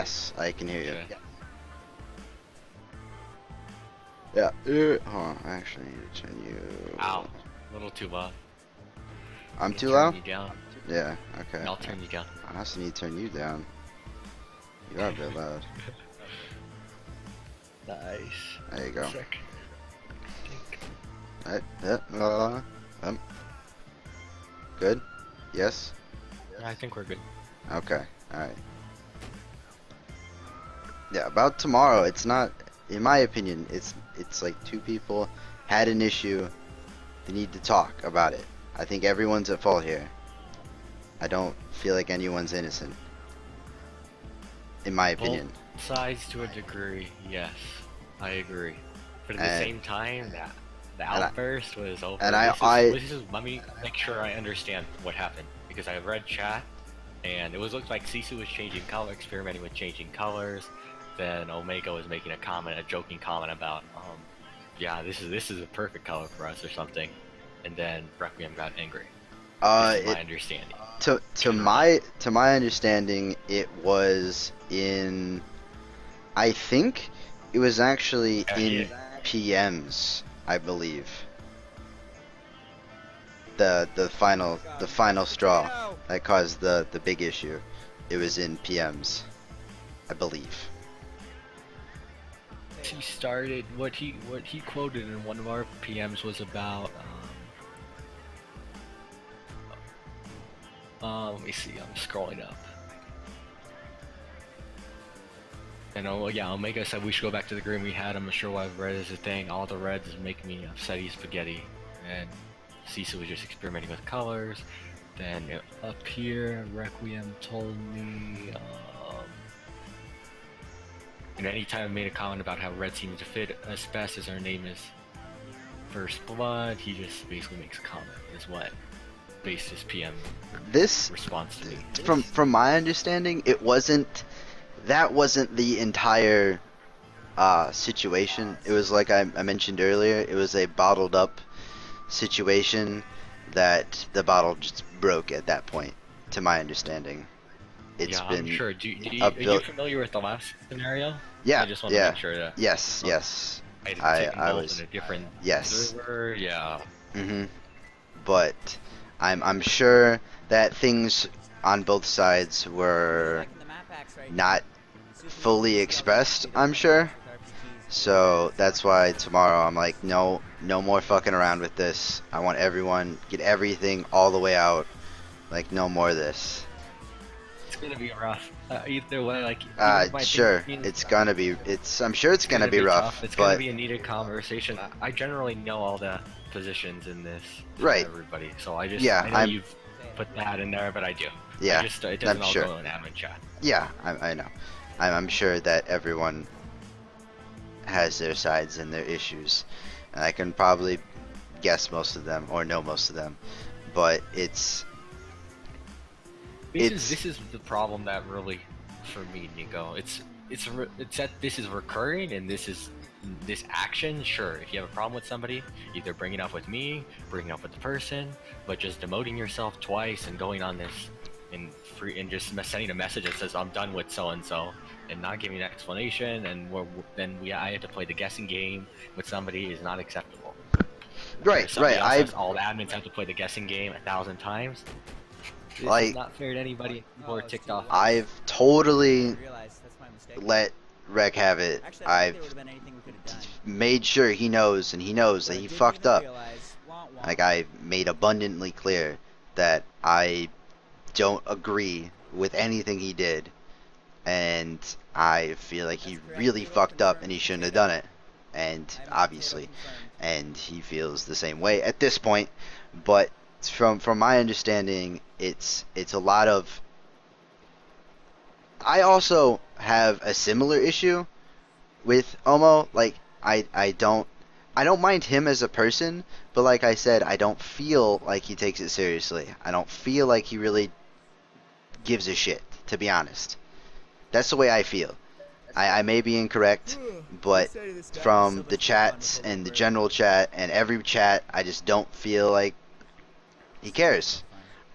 Yes, I can hear you. Okay. Yeah. Hold on. I actually need to turn you. Ow. A little too loud. I'm I too can loud? turn you down. Yeah. Okay. I'll turn you down. I also need to turn you down. You are a bit loud. Nice. There you go. Sick. Alright. Good. Yes. I think we're good. Okay. Alright. Yeah. About tomorrow, it's not. In my opinion, it's like two people had an issue. They need to talk about it. I think everyone's at fault here. I don't feel like anyone's innocent. In my opinion. Both sides to a degree, yes. I agree. But at the And- same time, the and I- outburst was over. and Let me make sure I understand what happened. Because I read chat, and it looked like Sisu was changing color, experimenting with changing colors. Then Omega was making a joking comment about, yeah, this is a perfect color for us or something. And then Requiem got angry. This is my understanding. To my understanding, it was in. I think it was actually in PMs, I believe. The final straw that caused the big issue. It was in PMs, I believe. He started what he quoted in one of our PMs was about let me see, I'm scrolling up. And oh yeah, Omega said we should go back to the green we had. I'm not sure why red is a thing. All the reds make me upsetty spaghetti. And Sisu was just experimenting with colors. Then up here, Requiem told me. And anytime I made a comment about how red seems to fit us best as our name is First Blood, he just basically makes a comment. Is what based his PM response to me. From my understanding, that wasn't the entire situation. It was like I mentioned earlier. It was a bottled up situation that the bottle just broke at that point. To my understanding. I'm sure. Are you familiar with the last scenario? Yeah, I just want to make sure that. Yes. I was in a different server. Yeah. But I'm sure that things on both sides were not fully expressed. I'm sure. So that's why tomorrow I'm like, no more fucking around with this. I want everyone get everything all the way out. Like no more of this. It's gonna be rough. Either way, like. Sure. It's gonna be. I'm sure it's gonna be rough. Tough. It's gonna be a needed conversation. I generally know all the positions in this. Right. Everybody. So I just. Yeah. I know you've put that in there, but I do. Yeah. It doesn't all go in admin chat. Yeah. I know. I'm sure that everyone has their sides and their issues, and I can probably guess most of them or know most of them, but it's. This is the problem that really, for me, Nico. It's that this is recurring and this action. Sure, if you have a problem with somebody, either bring it up with me, bring it up with the person, but just demoting yourself twice and going on this and just sending a message that says I'm done with so and so and not giving an explanation and I have to play the guessing game with somebody is not acceptable. Right. All the admins have to play the guessing game 1,000 times. This is not fair to anybody who are ticked off. I've totally let Rec have it. I've made sure he knows, and he knows that he fucked up. Like, I made abundantly clear that I don't agree with anything he did, and I feel like he really fucked up and he shouldn't have done it. And obviously, and he feels the same way at this point, but from my understanding, it's a lot of. I also have a similar issue with Omo. Like I don't mind him as a person, but like I said, I don't feel like he takes it seriously. I don't feel like he really gives a shit, to be honest. That's the way I feel. I may be incorrect, but from the chats and the general chat and every chat, I just don't feel like he cares.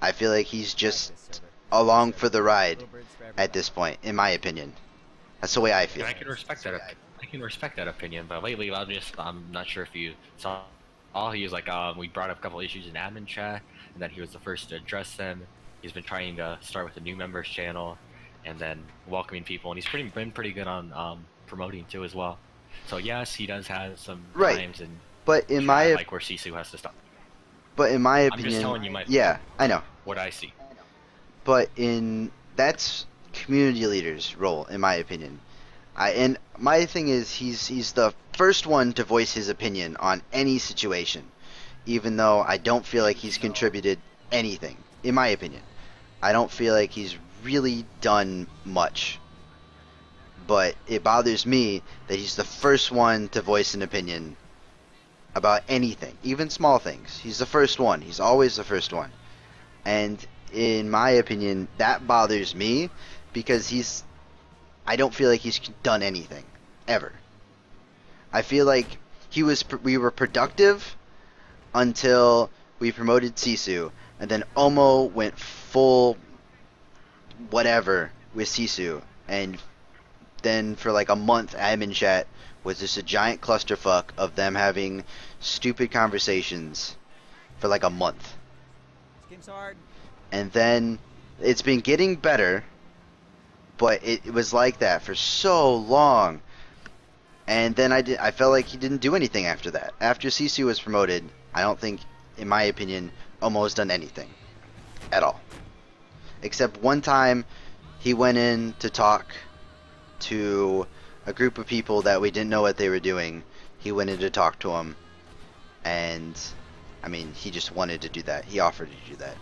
I feel like he's just along for the ride at this point, in my opinion. That's the way I feel. And I can respect that. I can respect that opinion, but lately I'm not sure if you saw. All he was like, we brought up a couple issues in admin chat, and then he was the first to address them. He's been trying to start with the new members channel, and then welcoming people, and he's been pretty good on promoting too as well. So yes, he does have some times and but in my like where Sisu has to stop. But in my opinion, I'm just telling you yeah, I know what I see. But that's community leader's role, in my opinion. And my thing is, he's the first one to voice his opinion on any situation, even though I don't feel like he's contributed anything, in my opinion. I don't feel like he's really done much. But it bothers me that he's the first one to voice an opinion about anything, even small things. He's the first one. He's always the first one. And in my opinion, that bothers me because I don't feel like he's done anything ever. I feel like we were productive until we promoted Sisu, and then Omo went full whatever with Sisu, and then for like a month, admin chat was just a giant clusterfuck of them having stupid conversations for like a month. This game's hard. And then it's been getting better, but it was like that for so long. And then I felt like he didn't do anything after that. After Sisu was promoted, I don't think, in my opinion, Omo's done anything at all. Except one time he went in to talk to a group of people that we didn't know what they were doing. He went in to talk to them, and I mean, he just wanted to do that. He offered to do that,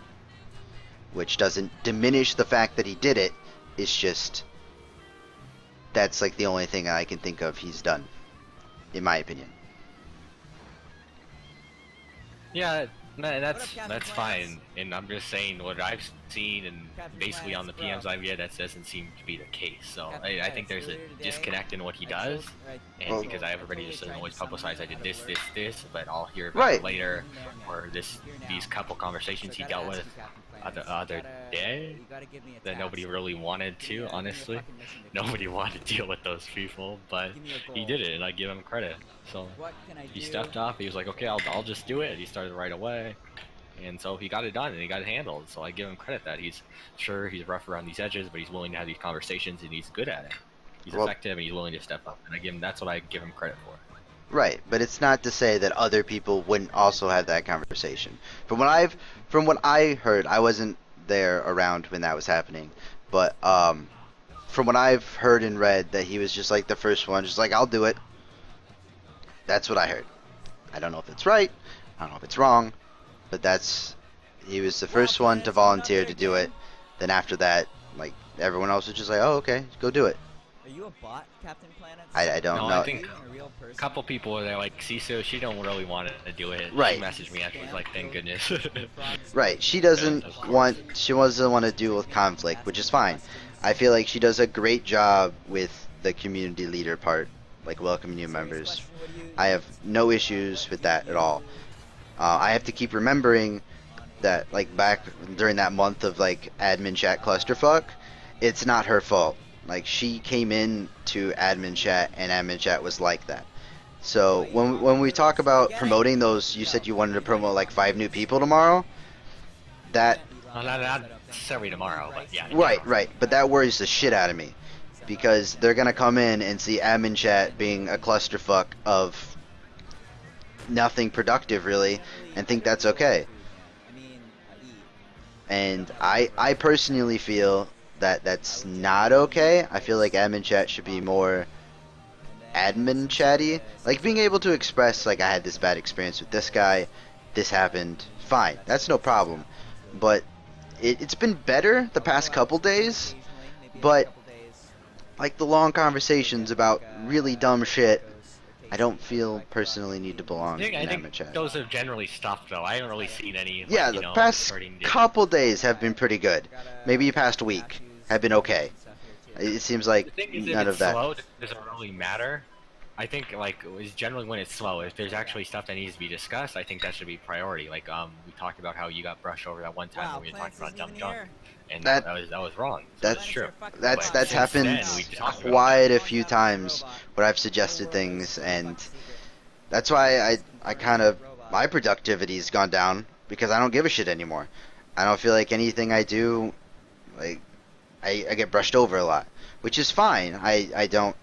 which doesn't diminish the fact that he did it. It's just that's like the only thing I can think of he's done, in my opinion. Yeah, that's fine, and I'm just saying what I've seen, and basically on the PMs I get, that doesn't seem to be the case. So I think there's a disconnect in what he does, and because everybody just doesn't always publicize I did this, but I'll hear about it later, or these couple conversations he dealt with the other day that nobody really wanted to. Honestly, nobody wanted to deal with those people, but he did it, and I give him credit. So he stepped up. He was like, okay, I'll just do it. He started right away, and so he got it done and he got it handled. So I give him credit that he's rough around these edges, but he's willing to have these conversations and he's good at it. He's effective and he's willing to step up, and that's what I give him credit for. Right, but it's not to say that other people wouldn't also have that conversation. From what I heard, I wasn't there around when that was happening, but from what I've heard and read, that he was just like the first one, just like, I'll do it. That's what I heard. I don't know if it's right, I don't know if it's wrong, but he was the first one to volunteer to do it. Then after that, like, everyone else was just like, oh, okay, go do it. Are you a bot, Captain Planet? I don't know. I think a couple people were there, like Sisu, she don't really want to do it. Right. She messaged me after, like, thank goodness. Right. She doesn't want to deal with conflict, which is fine. I feel like she does a great job with the community leader part, like welcoming new members. I have no issues with that at all. I have to keep remembering that, like, back during that month of, like, admin chat clusterfuck, it's not her fault. Like, she came in to admin chat, and admin chat was like that. So when we talk about promoting those, you said you wanted to promote like 5 new people tomorrow. That not necessarily tomorrow, but yeah. Right. But that worries the shit out of me, because they're gonna come in and see admin chat being a clusterfuck of nothing productive really, and think that's okay. And I personally feel that that's not okay. I feel like admin chat should be more admin chatty. Like, being able to express, like, I had this bad experience with this guy, this happened, fine, that's no problem. But it's been better the past couple days, but like the long conversations about really dumb shit, I don't feel personally need to belong in admin chat. Those have generally stopped though. I haven't really seen any. Like, yeah, the past couple days have been pretty good. Maybe past week have been okay. It seems like the thing is, none of that. Slow, doesn't really matter. I think like is generally when it's slow. If there's actually stuff that needs to be discussed, I think that should be priority. Like we talked about how you got brushed over that one time Wow, when we were talking Planets about isn't dumb even junk, here. and That that was wrong. So that it's true. That's But that's since happened then, we talked about quite that. a few times when I've suggested things, and that's why I kind of my productivity's gone down because I don't give a shit anymore. I don't feel like anything I do, like I get brushed over a lot, which is fine. I don't.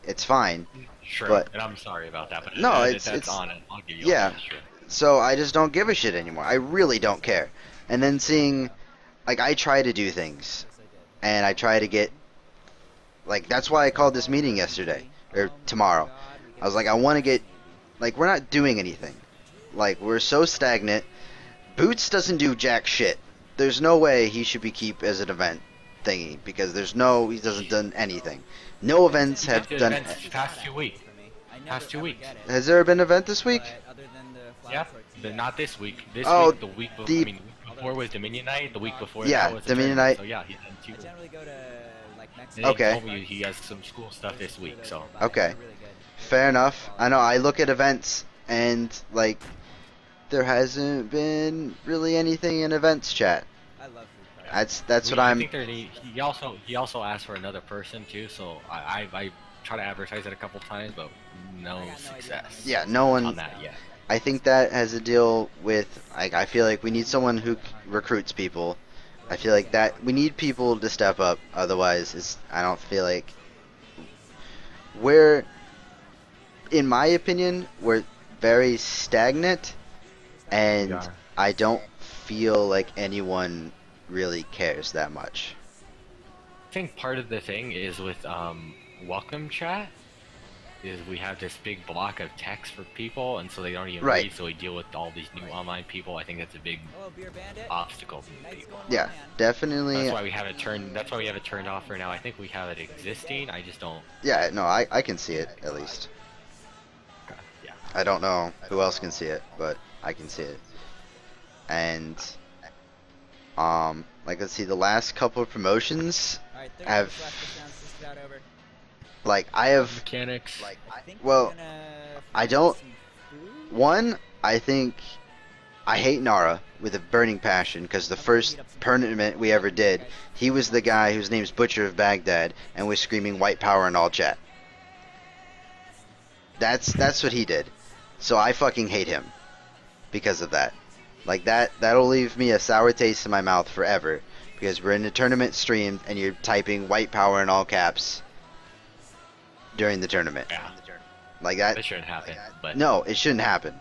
It's fine. Sure, But and I'm sorry about that, but no, that's on it. I'll give you all yeah. that. Sure. So I just don't give a shit anymore. I really don't care. And then seeing, like, I try to do things, and I try to get, like, that's why I called this meeting yesterday or tomorrow. I was like, I want to get, like, we're not doing anything. Like, we're so stagnant. Boots doesn't do jack shit. There's no way he should be keep as an event thingy because he doesn't done anything. No events He have did done. events past 2 weeks. Past 2 weeks. Has there been an event this week? Yeah, but not this week. This Oh, week, the week before. the- I mean, the week before was Dominion Night. The week before Yeah, that was the Dominion tournament. Night. So yeah, he's done 2. I generally go to like And Mexico. he Okay. told me he has some school stuff this week. So Okay. Fair enough. I know I look at events and like there hasn't been really anything in events chat. I love food cards. That's what I I'm. think he also asked for another person too. So I try to advertise it a couple times, but no success. Yeah, no on one. that yet. I think that has a deal with like I feel like we need someone who recruits people. I feel like that we need people to step up. Otherwise, I don't feel like we're, in my opinion, we're very stagnant, and We are. I don't feel like anyone really cares that much. I think part of the thing is with welcome chat is we have this big block of text for people, and so they don't even Right. read. So we deal with all these new online people. I think that's a big Hello, beer bandit. obstacle for Night's people. going Yeah, well, man. definitely. That's why we have it turned. That's why we have it turned off for now. I think we have it existing. I just don't. Yeah, no, I can see it at least. Yeah. I don't know who else can see it, but I can see it. And like let's see, the last couple of promotions, All right, have- 30 touchdowns, just about over. like I have Mechanics. I think well, we're gonna I find don't- some food. one. I think I hate Nara with a burning passion because the first tournament we ever did, he was the guy whose name's Butcher of Baghdad and was screaming white power in all chat. That's what he did. So I fucking hate him because of that. Like that'll leave me a sour taste in my mouth forever because we're in a tournament stream and you're typing white power in all caps during the tournament. Yeah. Like that. That shouldn't happen. But No, it shouldn't happen.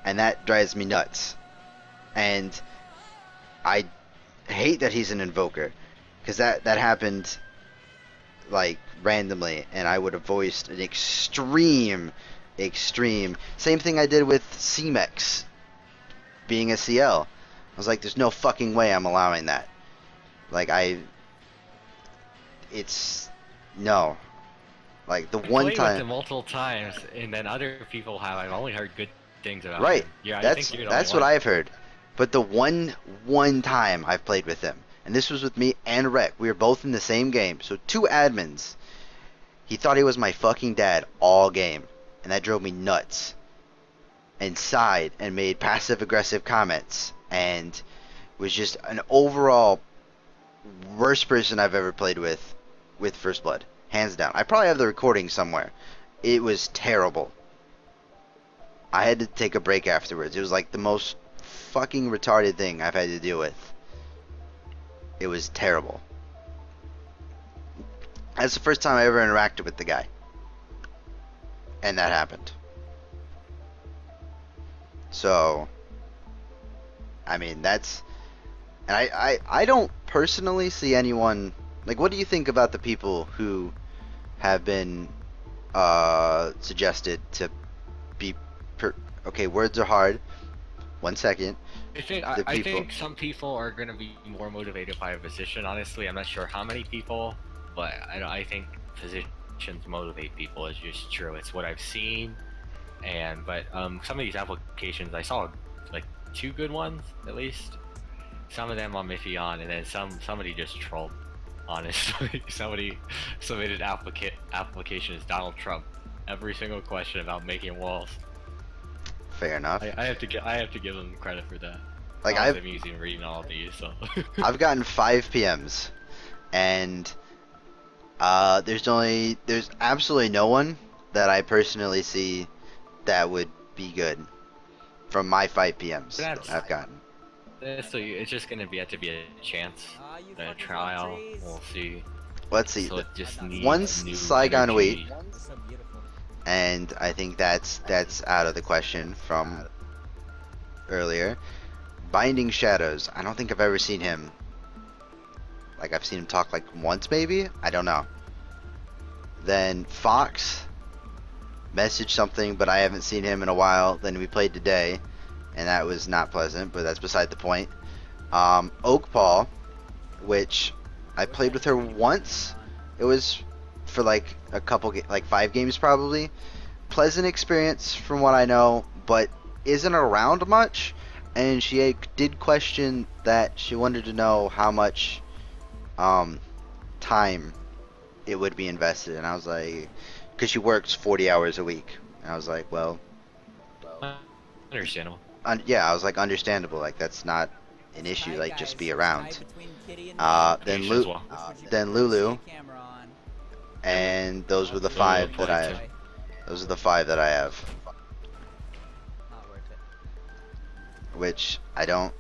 And that drives me nuts. And I hate that he's an invoker because that happened like randomly and I would have voiced an extreme same thing I did with CMEX being a CL. I was like, there's no fucking way I'm allowing that. Like it's no. Like the I one played with him time, multiple times, and then other people have. I've only heard good things about right? him. Yeah, I That's think you're the that's only what one. I've heard. But the one time I've played with him, and this was with me and Rec. We were both in the same game, so two admins. He thought he was my fucking dad all game, and that drove me nuts. And sighed and made passive aggressive comments, and was just an overall worst person I've ever played with First Blood, hands down. I probably have the recording somewhere. It was terrible. I had to take a break afterwards. It was like the most fucking retarded thing I've had to deal with. It was terrible. That's the first time I ever interacted with the guy. And that happened. So, I mean, that's... And I don't personally see anyone... Like, what do you think about the people who have been suggested to be... Okay, words are hard. 1 second. I think some people are going to be more motivated by a position. Honestly, I'm not sure how many people, but I think positions motivate people is just true. It's what I've seen, but some of these applications I saw like 2 good ones at least. Some of them I'm iffy on, and then somebody just trolled. Honestly, somebody submitted application as Donald Trump. Every single question about making walls. Fair enough. I have to give them credit for that. Like I was amusing reading all of these, so. I've gotten 5 PMs, and there's absolutely no one that I personally see that would be good from my 5 PMs that I've gotten. So it's just gonna have to be a chance, a trial. We'll see. Let's see. So it just needs Once new Saigon energy. Wait, and I think that's out of the question from earlier. Binding Shadows. I don't think I've ever seen him. Like, I've seen him talk like once, maybe? I don't know. Then Fox messaged something, but I haven't seen him in a while. Then we played today, and that was not pleasant, but that's beside the point. Oak Paw, which I played with her once. It was for like a couple, like 5 games probably. Pleasant experience from what I know, but isn't around much. And she did question that she wanted to know how much time it would be invested, and I was like, because she works 40 hours a week, and I was like, well, Understandable. yeah, I was like, understandable, like that's not an issue, like just be around. Then Lulu, and those were the 5 that I. Those are the 5 that I have. Which I don't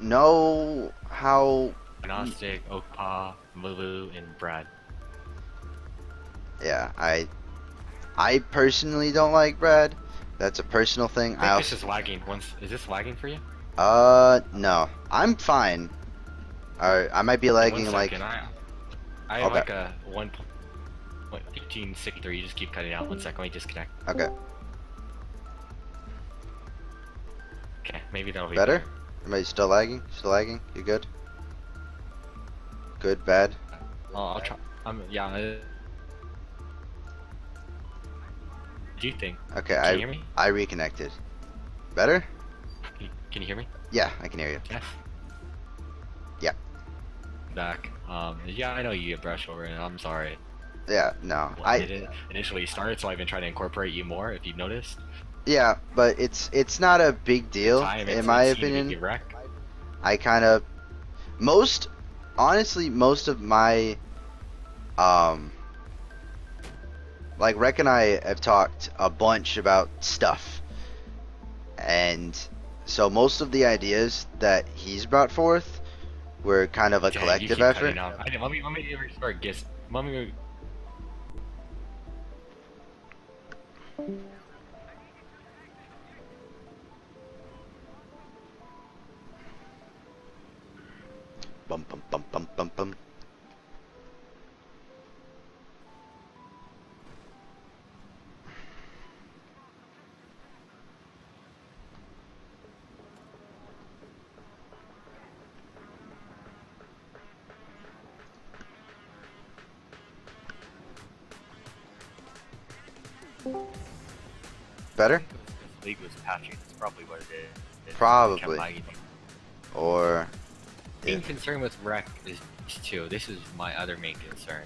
know how. Agnostic, Oakpaw, Lulu, and Brad. Yeah, I personally don't like Brad. That's a personal thing. I think this is lagging. Is this lagging for you? No, I'm fine. Or I might be lagging like. I have like a 1.1563. You just keep cutting out. 1 second, let me disconnect. Okay. Okay, maybe that'll be better. Am I still lagging? Still lagging? You good? Good, bad? I'll try. Yeah. What do you think? Okay, Can you hear me? I reconnected. Better? Can you hear me? Yeah, I can hear you. Yes. Yeah. Back. Yeah, I know you get brushed over, and I'm sorry. Yeah, no. I did it initially started, so I've been trying to incorporate you more. If you've noticed. Yeah, but it's not a big deal in my opinion. I kind of honestly most of my like Rek and I have talked a bunch about stuff, and so most of the ideas that he's brought forth were kind of a collective effort. Let me restart. Let me. Bum bum bum bum bum bum. Better? This league was patching. That's probably what it is. Probably. Or being concerned with Rek is too. This is my other main concern.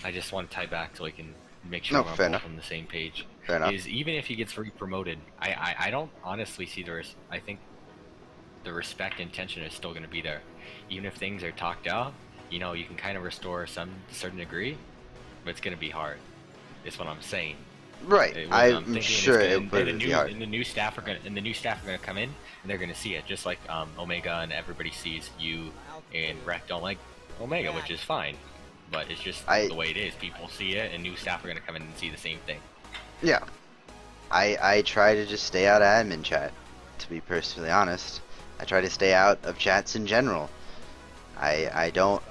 I just want to tie back so we can make sure we're both on the same page. Fair enough. Is even if he gets re-promoted, I don't honestly see I think the respect and tension is still going to be there. Even if things are talked out, you know, you can kind of restore some certain degree, but it's going to be hard. Is what I'm saying. Right. I'm sure it would be hard. And the new staff are going to come in, and they're going to see it, just like Omega and everybody sees you and Rek don't like Omega, which is fine. But it's just the way it is. People see it, and new staff are going to come in and see the same thing. Yeah. I try to just stay out of admin chat, to be personally honest. I try to stay out of chats in general. I'm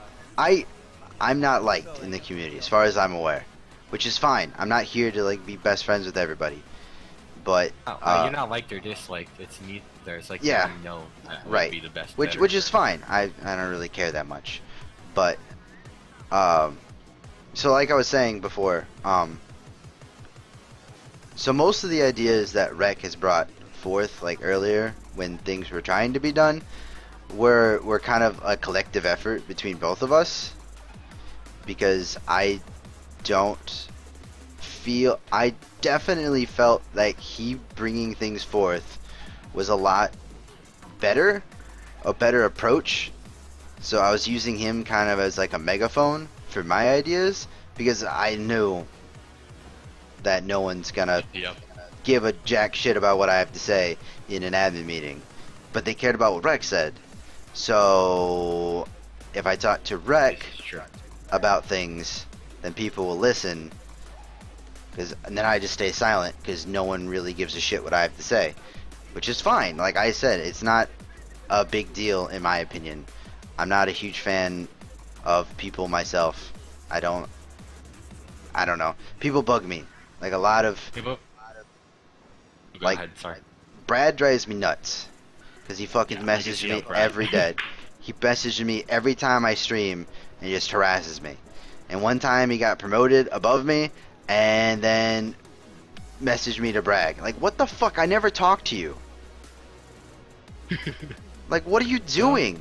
not liked in the community, as far as I'm aware. Which is fine. I'm not here to like be best friends with everybody, but you're not liked or disliked. It's neither. It's like yeah, no, right. Be the best which is fine. I don't really care that much, but so like I was saying before, so most of the ideas that Rek has brought forth like earlier when things were trying to be done we're kind of a collective effort between both of us, because I definitely felt like he bringing things forth was a lot better, a better approach. So I was using him kind of as like a megaphone for my ideas, because I knew that no one's gonna Yep. give a jack shit about what I have to say in an admin meeting, but they cared about what Rec said. So if I talk to Rec This is true. about things, then people will listen. And then I just stay silent because no one really gives a shit what I have to say, which is fine. Like I said, it's not a big deal in my opinion. I'm not a huge fan of people myself. I don't know. People bug me. Like a lot of Go like ahead. Sorry. Brad drives me nuts because he fucking Yeah, I can messages see me how Brad- every day. He messages me every time I stream and he just harasses me. And one time he got promoted above me and then messaged me to brag. Like, what the fuck? I never talked to you. Like, what are you doing?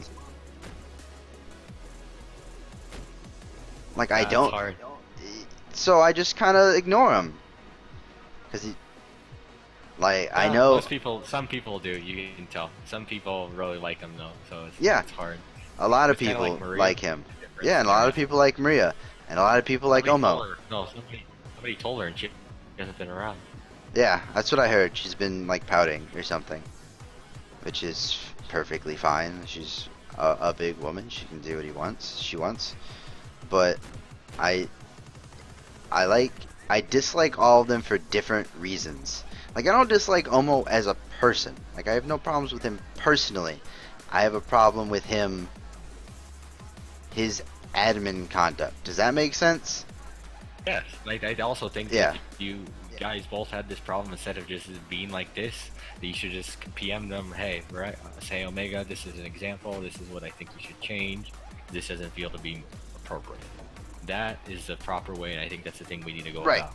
Like, I It's don't. hard. So I just kind of ignore him. Because he. Like, I know. Most people, some people do. You can tell. Some people really like him though, so Yeah. it's hard. A lot of It's kinda people like Maria. like him. Yeah, and a lot of people like Maria. And a lot of people like Somebody Omo. told her- No, somebody told her, and she hasn't been around. Yeah, that's what I heard. She's been like pouting or something, which is perfectly fine. She's a big woman. She can do what she wants. But I dislike all of them for different reasons. Like I don't dislike Omo as a person. Like I have no problems with him personally. I have a problem with his admin conduct. Does that make sense? Yes, like I also think Yeah. that if you guys both had this problem, instead of just being like this, that you should just PM them. Hey, right? Say Omega, this is an example. This is what I think you should change. This doesn't feel to be appropriate. That is the proper way, and I think that's the thing we need to go Right. about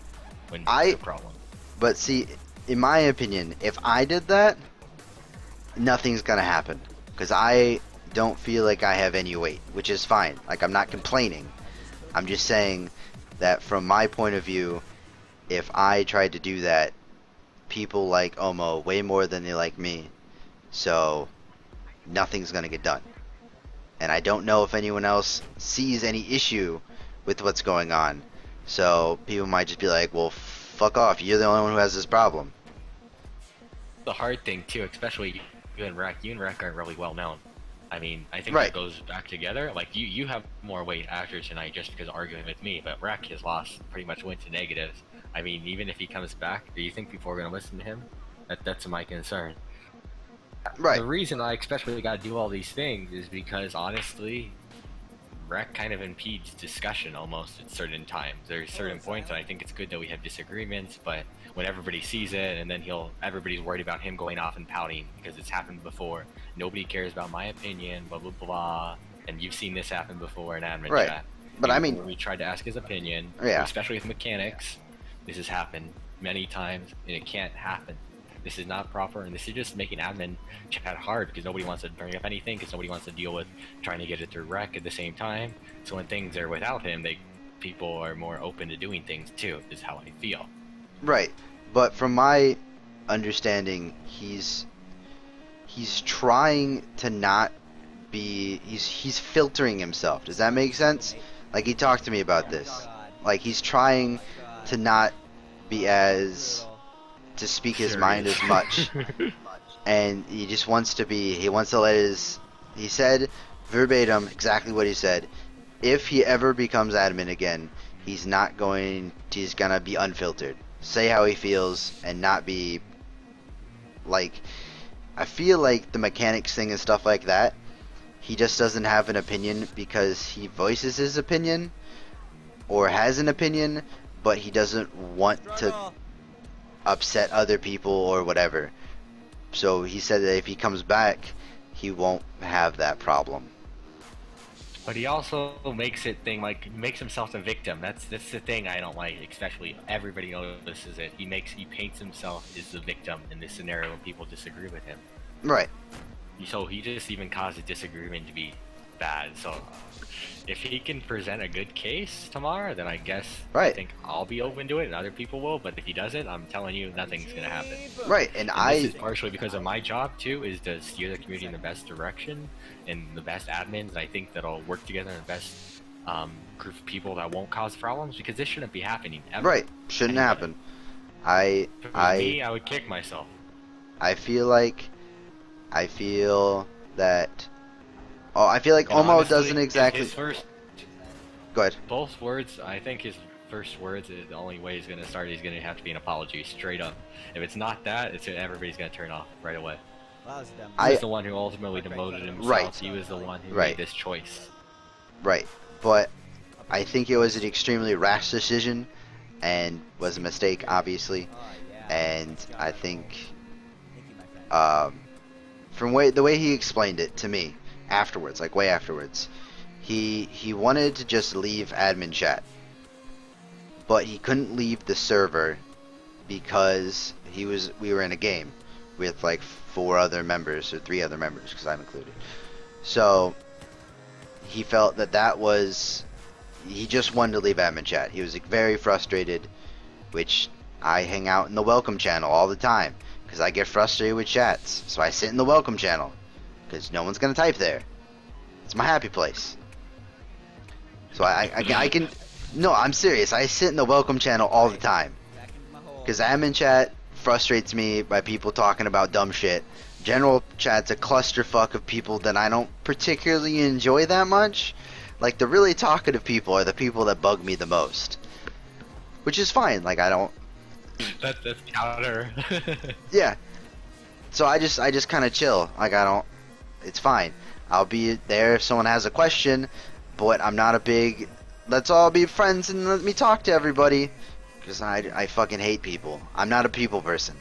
when I- there's a problem. But see, in my opinion, if I did that, nothing's gonna happen. Because I don't feel like I have any weight, which is fine. Like, I'm not complaining. I'm just saying that from my point of view, if I tried to do that, people like Omo way more than they like me. So, nothing's gonna get done. And I don't know if anyone else sees any issue with what's going on. So, people might just be like, well, fuck off. You're the only one who has this problem. The hard thing too, especially you and Rec aren't really well known. I mean, I think Right. that goes back together. Like you have more weight after tonight just because of arguing with me, but Rec has lost, pretty much went to negatives. I mean, even if he comes back, do you think people are gonna listen to him? That's my concern. Right. The reason I especially got to do all these things is because honestly, Rec kind of impedes discussion almost at certain times. There's certain points, and I think it's good that we have disagreements, but when everybody sees it, and then everybody's worried about him going off and pouting because it's happened before. Nobody cares about my opinion, blah blah blah. And you've seen this happen before in admin Right. chat. But I mean, when we tried to ask his opinion, Yeah. especially with mechanics, this has happened many times, and it can't happen. This is not proper, and this is just making admin chat hard because nobody wants to bring up anything, because nobody wants to deal with trying to get it through Rec at the same time. So when things are without him, people are more open to doing things too, is how I feel. right. But from my understanding, he's trying to not be. He's filtering himself. Does that make sense? Like he talked to me about this. Like he's trying to not be as to speak his mind as much, and he just wants to be. He wants to let his. He said verbatim exactly what he said. If he ever becomes admin again, he's not going. He's gonna be unfiltered. Say how he feels and not be like. I feel like the mechanics thing and stuff like that. He just doesn't have an opinion because he voices his opinion or has an opinion, but he doesn't want to upset other people or whatever. So he said that if he comes back, he won't have that problem. But he also makes himself a victim. That's the thing I don't like, especially everybody notices it. He paints himself as the victim in this scenario when people disagree with him. Right. So he just even caused a disagreement to be bad. So if he can present a good case tomorrow, then I guess I Right. think I'll be open to it, and other people will. But if he doesn't, I'm telling you, nothing's gonna happen. Right, and And this is partially because of my job too, is to steer the community in the best direction and the best admins. And I think that'll work together in the best group of people that won't cause problems, because this shouldn't be happening ever. right, shouldn't Anyway. happen. I If it was me, I would kick myself. I feel like that. Oh, I feel like And Omo honestly, doesn't exactly. His first, Go ahead. both words, I think his first words, the only way he's gonna start, he's gonna have to be an apology, straight up. If it's not that, everybody's gonna turn off right away. Well, that was dumb. He was the one who ultimately demoted himself. Right. He was the one who Right. made this choice. Right, but I think it was an extremely rash decision, and was a mistake, obviously. Oh, yeah. And I think, Thank you, my friend. from the way he explained it to me afterwards, like way afterwards, he wanted to just leave admin chat, but he couldn't leave the server because we were in a game with like 4 other members or 3 other members, because I'm included. So he felt that was, he just wanted to leave admin chat. He was very frustrated, which I hang out in the welcome channel all the time because I get frustrated with chats. So I sit in the welcome channel because no one's gonna type there. It's my happy place. So I can, no, I'm serious. I sit in the welcome channel all the time Back into my hole. because admin chat frustrates me by people talking about dumb shit. General chat's a clusterfuck of people that I don't particularly enjoy that much. Like, the really talkative people are the people that bug me the most, which is fine. Like, I don't. That's counter. Yeah. So I just kind of chill. Like, I don't. It's fine. I'll be there if someone has a question, but I'm not a big. Let's all be friends and let me talk to everybody, because I fucking hate people. I'm not a people person.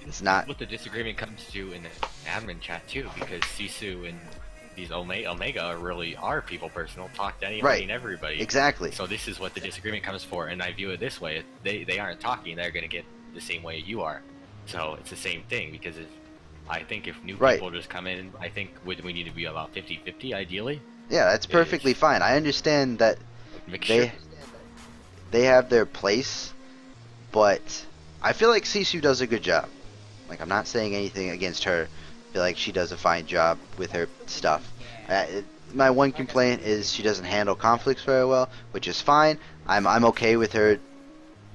It's not. What the disagreement comes to in the admin chat too, because Sisu and these Omega really are people personal, talk to anybody Right. and everybody. Exactly. So this is what the disagreement comes for, and I view it this way: they aren't talking, they're gonna get the same way you are. So it's the same thing, because I think if new Right. people just come in, I think we need to be about 50-50 ideally. Yeah, that's perfectly fine. I understand that Make sure. they have their place, but I feel like Sisu does a good job. Like, I'm not saying anything against her. I feel like she does a fine job with her stuff. My one complaint is she doesn't handle conflicts very well, which is fine. I'm okay with her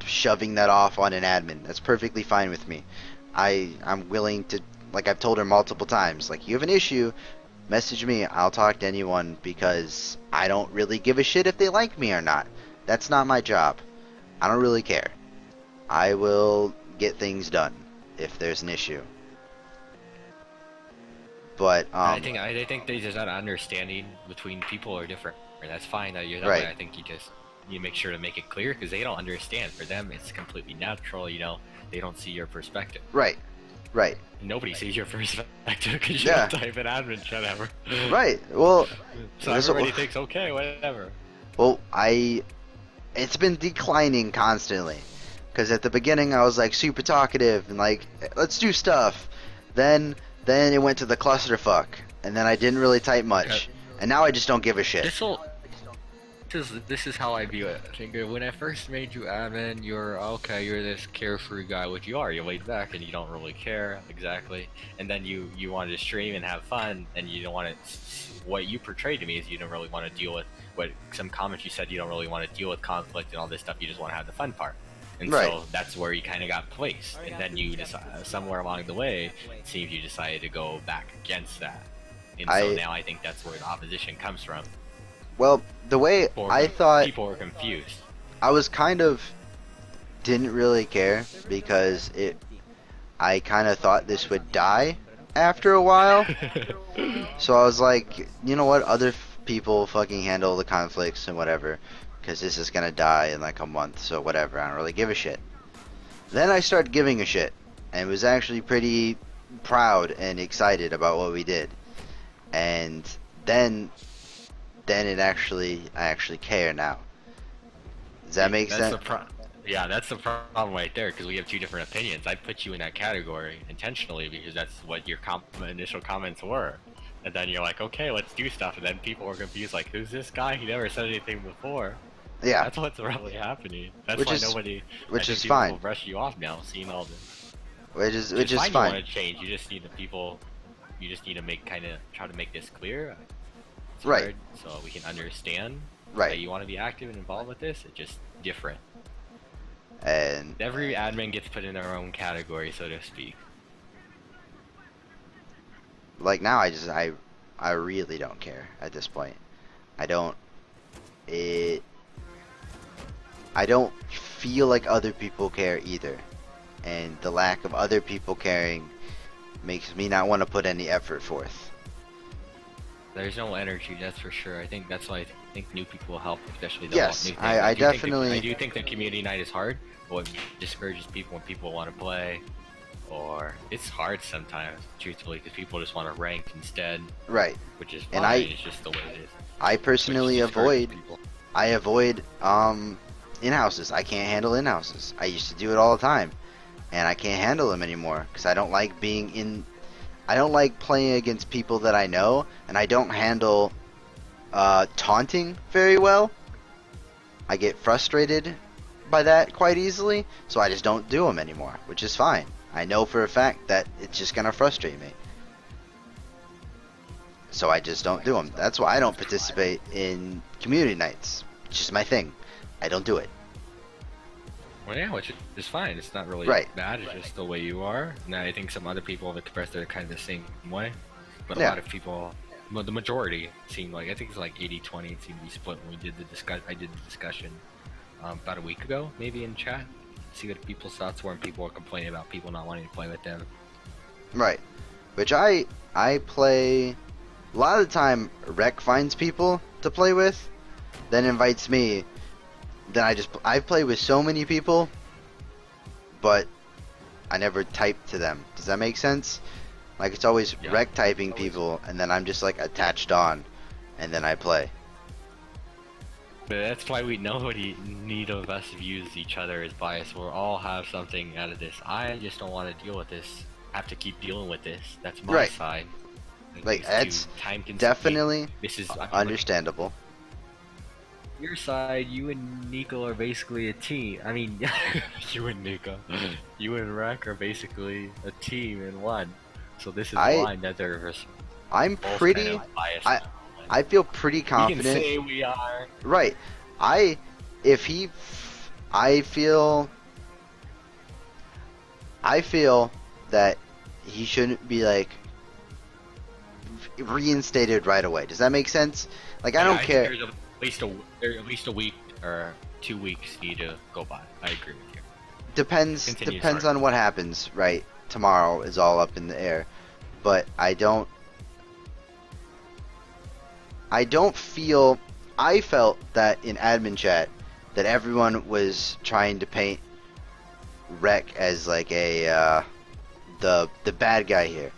shoving that off on an admin. That's perfectly fine with me. I'm willing to, like I've told her multiple times, like, you have an issue, message me. I'll talk to anyone, because I don't really give a shit if they like me or not. That's not my job. I don't really care. I will get things done if there's an issue. But I think they just not understanding between people are different, and that's fine that you're that Right. way. I think you make sure to make it clear, because they don't understand. For them, it's completely natural. They don't see your perspective. right. Nobody sees your perspective because Yeah. you don't type in admin chat ever. Right. Well, So That's everybody what- thinks, okay, whatever. well, it's been declining constantly. Because at the beginning I was like super talkative and like, let's do stuff. Then it went to the clusterfuck, and then I didn't really type much. And now I just don't give a shit. This is how I view it. I think when I first made you admin, you're this carefree guy, which you are. You're laid back and you don't really care exactly. And then you wanted to stream and have fun, and you don't want to. What you portrayed to me is you don't really want to deal with what some comments you said. You don't really want to deal with conflict and all this stuff. You just want to have the fun part. And Right. so that's where you kind of got placed. And then you decide, somewhere along the way, it seems you decided to go back against that. And so now I think that's where the opposition comes from. Well, the way I thought, People were confused. I was kind of didn't really care, because I kind of thought this would die after a while. So I was like, you know what, other people fucking handle the conflicts and whatever, because this is gonna die in like a month, so whatever, I don't really give a shit. Then I started giving a shit, and was actually pretty proud and excited about what we did. And then I actually care now. Does that make sense? Yeah, that's the problem right there, because we have two different opinions. I put you in that category intentionally because that's what your initial comments were. And then you're like, okay, let's do stuff, and then people are confused, like, who's this guy? He never said anything before. Yeah, That's what's really happening. That's which why is nobody. I which think is people will fine. brush you off now, seeing all this. Which It's is fine. You want fine. to change. You just need the people. You just need to try to make this clear. It's Right. hard, so we can understand that Right. you want to be active and involved with this. It's just different. And Every admin gets put in their own category, so to speak. like now, I really don't care at this point. I don't. It. I don't feel like other people care either, and the lack of other people caring makes me not want to put any effort forth. There's no energy, that's for sure. I think that's why I think new people will help, especially the Yes, new things. I definitely. I do think the community night is hard. What discourages people when people want to play, or it's hard sometimes, truthfully, because people just want to rank instead, Right. which is And fine. It's just the way it is. I Which personally discourages avoid. people. I avoid in-houses. I can't handle in-houses. I used to do it all the time, and I can't handle them anymore because I don't like being in. I don't like playing against people that I know, and I don't handle taunting very well. I get frustrated by that quite easily, so I just don't do them anymore, which is fine. I know for a fact that it's just gonna frustrate me. So I just don't do them. That's why I don't participate in community nights. It's just my thing. I don't do it. Well, yeah, which is fine. It's not really Right. bad. It's just the way you are. And I think some other people have expressed they're kind of the same way. But a Yeah. lot of people, well, the majority seem like, I think it's like 80-20. It seemed to be split when we did the I did the discussion about a week ago, maybe in chat. See what people's thoughts were, and people were complaining about people not wanting to play with them. Right. Which I play. A lot of the time, Rec finds people to play with, then invites me. Then I play with so many people, but I never type to them. Does that make sense? Like it's always Yeah. Rec typing people, and then I'm just like attached on, and then I play. But that's why neither of us views each other as biased. We'll all have something out of this. I just don't want to deal with this. Have to keep dealing with this. That's my Right. side. Like It's that's too time-consuming. definitely This is understandable. your side. You and Nico are basically a team. I mean, you and Nico, you and Rek are basically a team in one. So this is why neither I'm both pretty. kind of biased. I feel pretty We can confident. say we are. Right. If he, I feel that he shouldn't be like reinstated right away. Does that make sense? Like I don't think care. There's at least a week or 2 weeks need to go by. I agree with you. Depends Continue, depends sorry. on what happens. Right. Tomorrow is all up in the air, but I don't feel. I felt that in admin chat that everyone was trying to paint Rec as like a the bad guy here.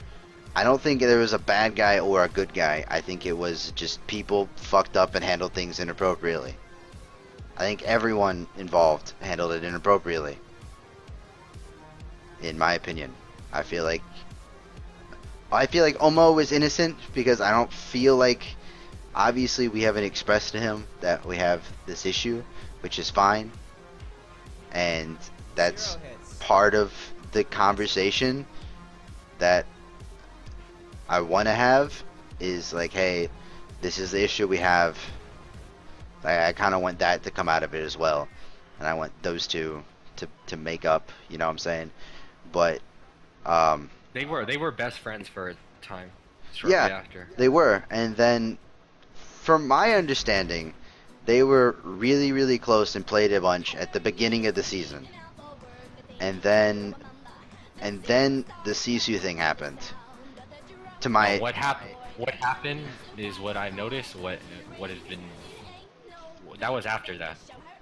I don't think there was a bad guy or a good guy. I think it was just people fucked up and handled things inappropriately. I think everyone involved handled it inappropriately. In my opinion, I feel like Omo was innocent because I don't feel like. Obviously, we haven't expressed to him that we have this issue, which is fine, and that's 0 hits. part of the conversation that I want to have. Is like, hey, this is the issue we have. I kind of want that to come out of it as well, and I want those two to make up. You know what I'm saying? But They were best friends for a time. Shortly yeah, after. they were, and then from my understanding, they were really, really close and played a bunch at the beginning of the season. And then the Sisu thing happened. To my What happened is what I noticed. What has been. That was after that.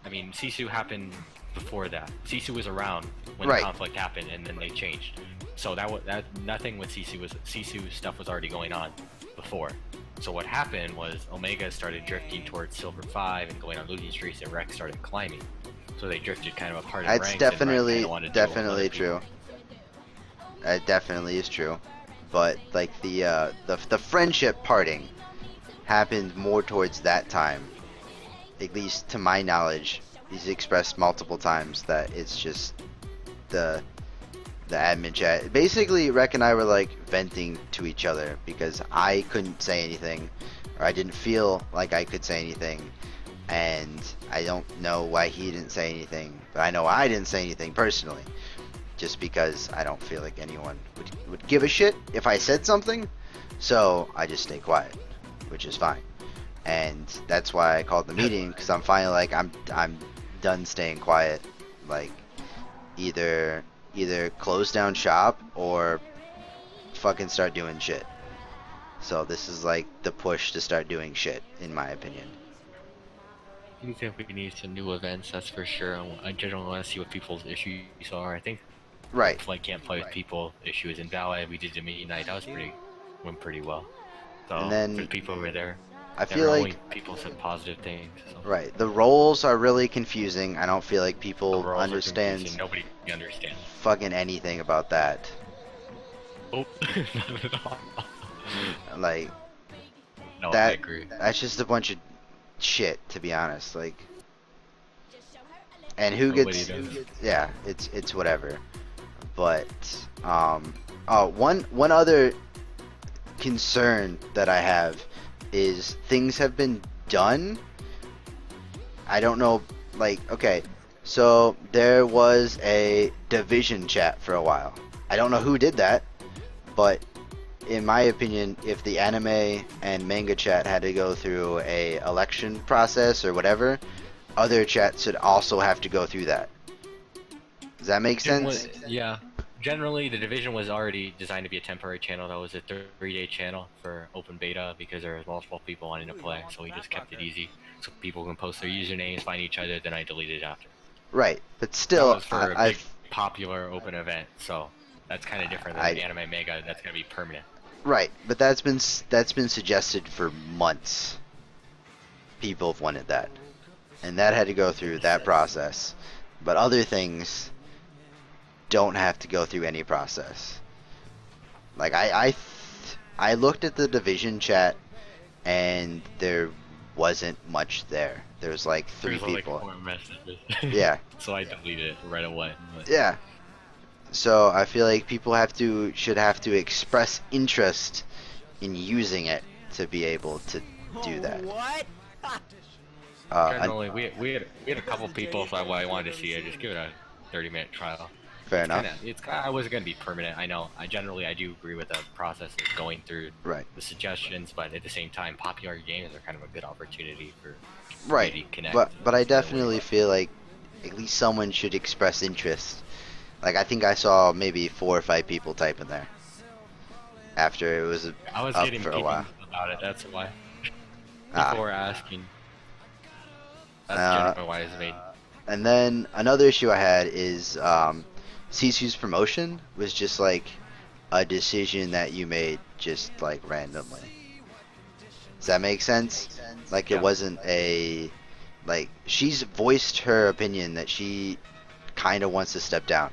I mean, Sisu happened before that. Sisu was around when Right. the conflict happened, and then they changed. So that nothing with Sisu stuff was already going on before. So what happened was Omega started drifting towards Silver 5 and going on losing streaks, and Rex started climbing. So they drifted kind of apart in That's ranks. definitely and wanted to duel with other definitely people. true. That definitely is true. But like the friendship parting happened more towards that time. At least to my knowledge, he's expressed multiple times that it's just the the admin chat. Basically, Rek and I were like venting to each other because I couldn't say anything, or I didn't feel like I could say anything, and I don't know why he didn't say anything, but I know I didn't say anything personally, just because I don't feel like anyone would give a shit if I said something, so I just stay quiet, which is fine. And that's why I called the meeting, because I'm finally like I'm done staying quiet. Like either close down shop or fucking start doing shit. So this is like the push to start doing shit, in my opinion. I think we need some new events, that's for sure. I generally want to see what people's issues are. I think Right. like can't play with people issue is invalid. We did the mini night. That was went pretty well. So And for then the people over there, I there feel were like only people said positive things. So. right, the roles are really confusing. I don't feel like The people roles are understand confusing. Nobody understands. fucking anything about that. Oh, not at all. Like No, I that agree. that's just a bunch of shit, to be honest. Like, and who Nobody gets does. yeah, it's whatever. But oh, one other concern that I have is things have been done. I don't know, like, okay, so there was a division chat for a while. I don't know who did that, but in my opinion, if the anime and manga chat had to go through a election process or whatever, other chats should also have to go through that. Does that make sense? Yeah. Generally, the division was already designed to be a temporary channel. That was a 3-day channel for open beta because there was multiple people wanting to play. So we just kept it easy, so people can post their usernames, find each other. Then I deleted it after. Right, but That still, was for a big popular open event. So that's kind of different than anime mega. That's gonna be permanent. Right, but that's been suggested for months. People have wanted that, and that had to go through that process. But other things don't have to go through any process. Like I looked at the division chat, and there wasn't much there. There was like 3 There's people. like 4 messages. Yeah. So I deleted it right away. But... Yeah. So I feel like people should have to express interest in using it to be able to do that. What? Generally, we had a couple people thought, well, I wanted to see it. Just give it a 30-minute trial. Fair enough. I wasn't gonna be permanent. I know. I do agree with the process of going through Right. the suggestions, but at the same time, popular games are kind of a good opportunity for Right. community connect. But I definitely feel like at least someone should express interest. Like I think I saw maybe 4 or 5 people type in there after it was I was up getting for a pinged while. about it. That's why Ah. people were asking. That's generally why it's made. And then another issue I had is Sisu's promotion was just like a decision that you made just like randomly. Does that make sense? Like Yeah. it wasn't like she's voiced her opinion that she kind of wants to step down.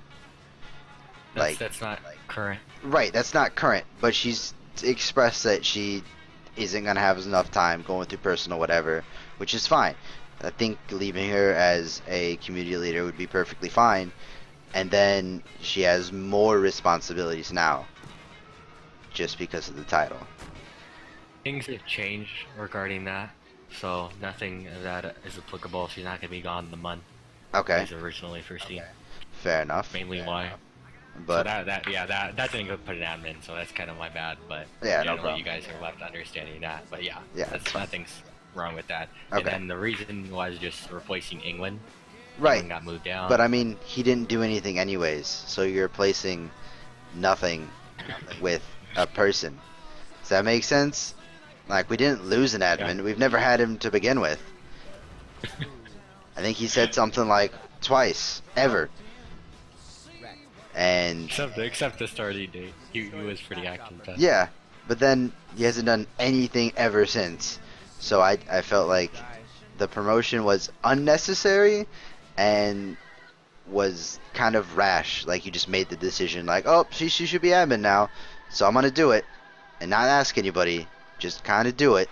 That's not current. Right, that's not current, but she's expressed that she isn't gonna have enough time going through personal whatever, which is fine. I think leaving her as a community leader would be perfectly fine, and then she has more responsibilities now, just because of the title. Things have changed regarding that, so nothing of that is applicable. She's not gonna be gone in the month Okay, as originally foreseen. fair enough. Mainly why. But So that didn't go put an admin, so that's kind of my bad. But Yeah, no generally problem. you guys are left understanding that. But yeah, Yeah, that's it's fine. nothing's wrong with that. Okay. And then the reason was just replacing England. right, England got moved down. but I mean, he didn't do anything anyways, so you're replacing nothing with a person. Does that make sense? Like, we didn't lose an admin. Yeah. We've never had him to begin with. I think he said something like twice, ever. And Except the starting date, he was pretty active. Then. yeah, but then he hasn't done anything ever since. So I felt like the promotion was unnecessary, and was kind of rash. Like you just made the decision, like, oh, she should be admin now, so I'm gonna do it, and not ask anybody, just kind of do it.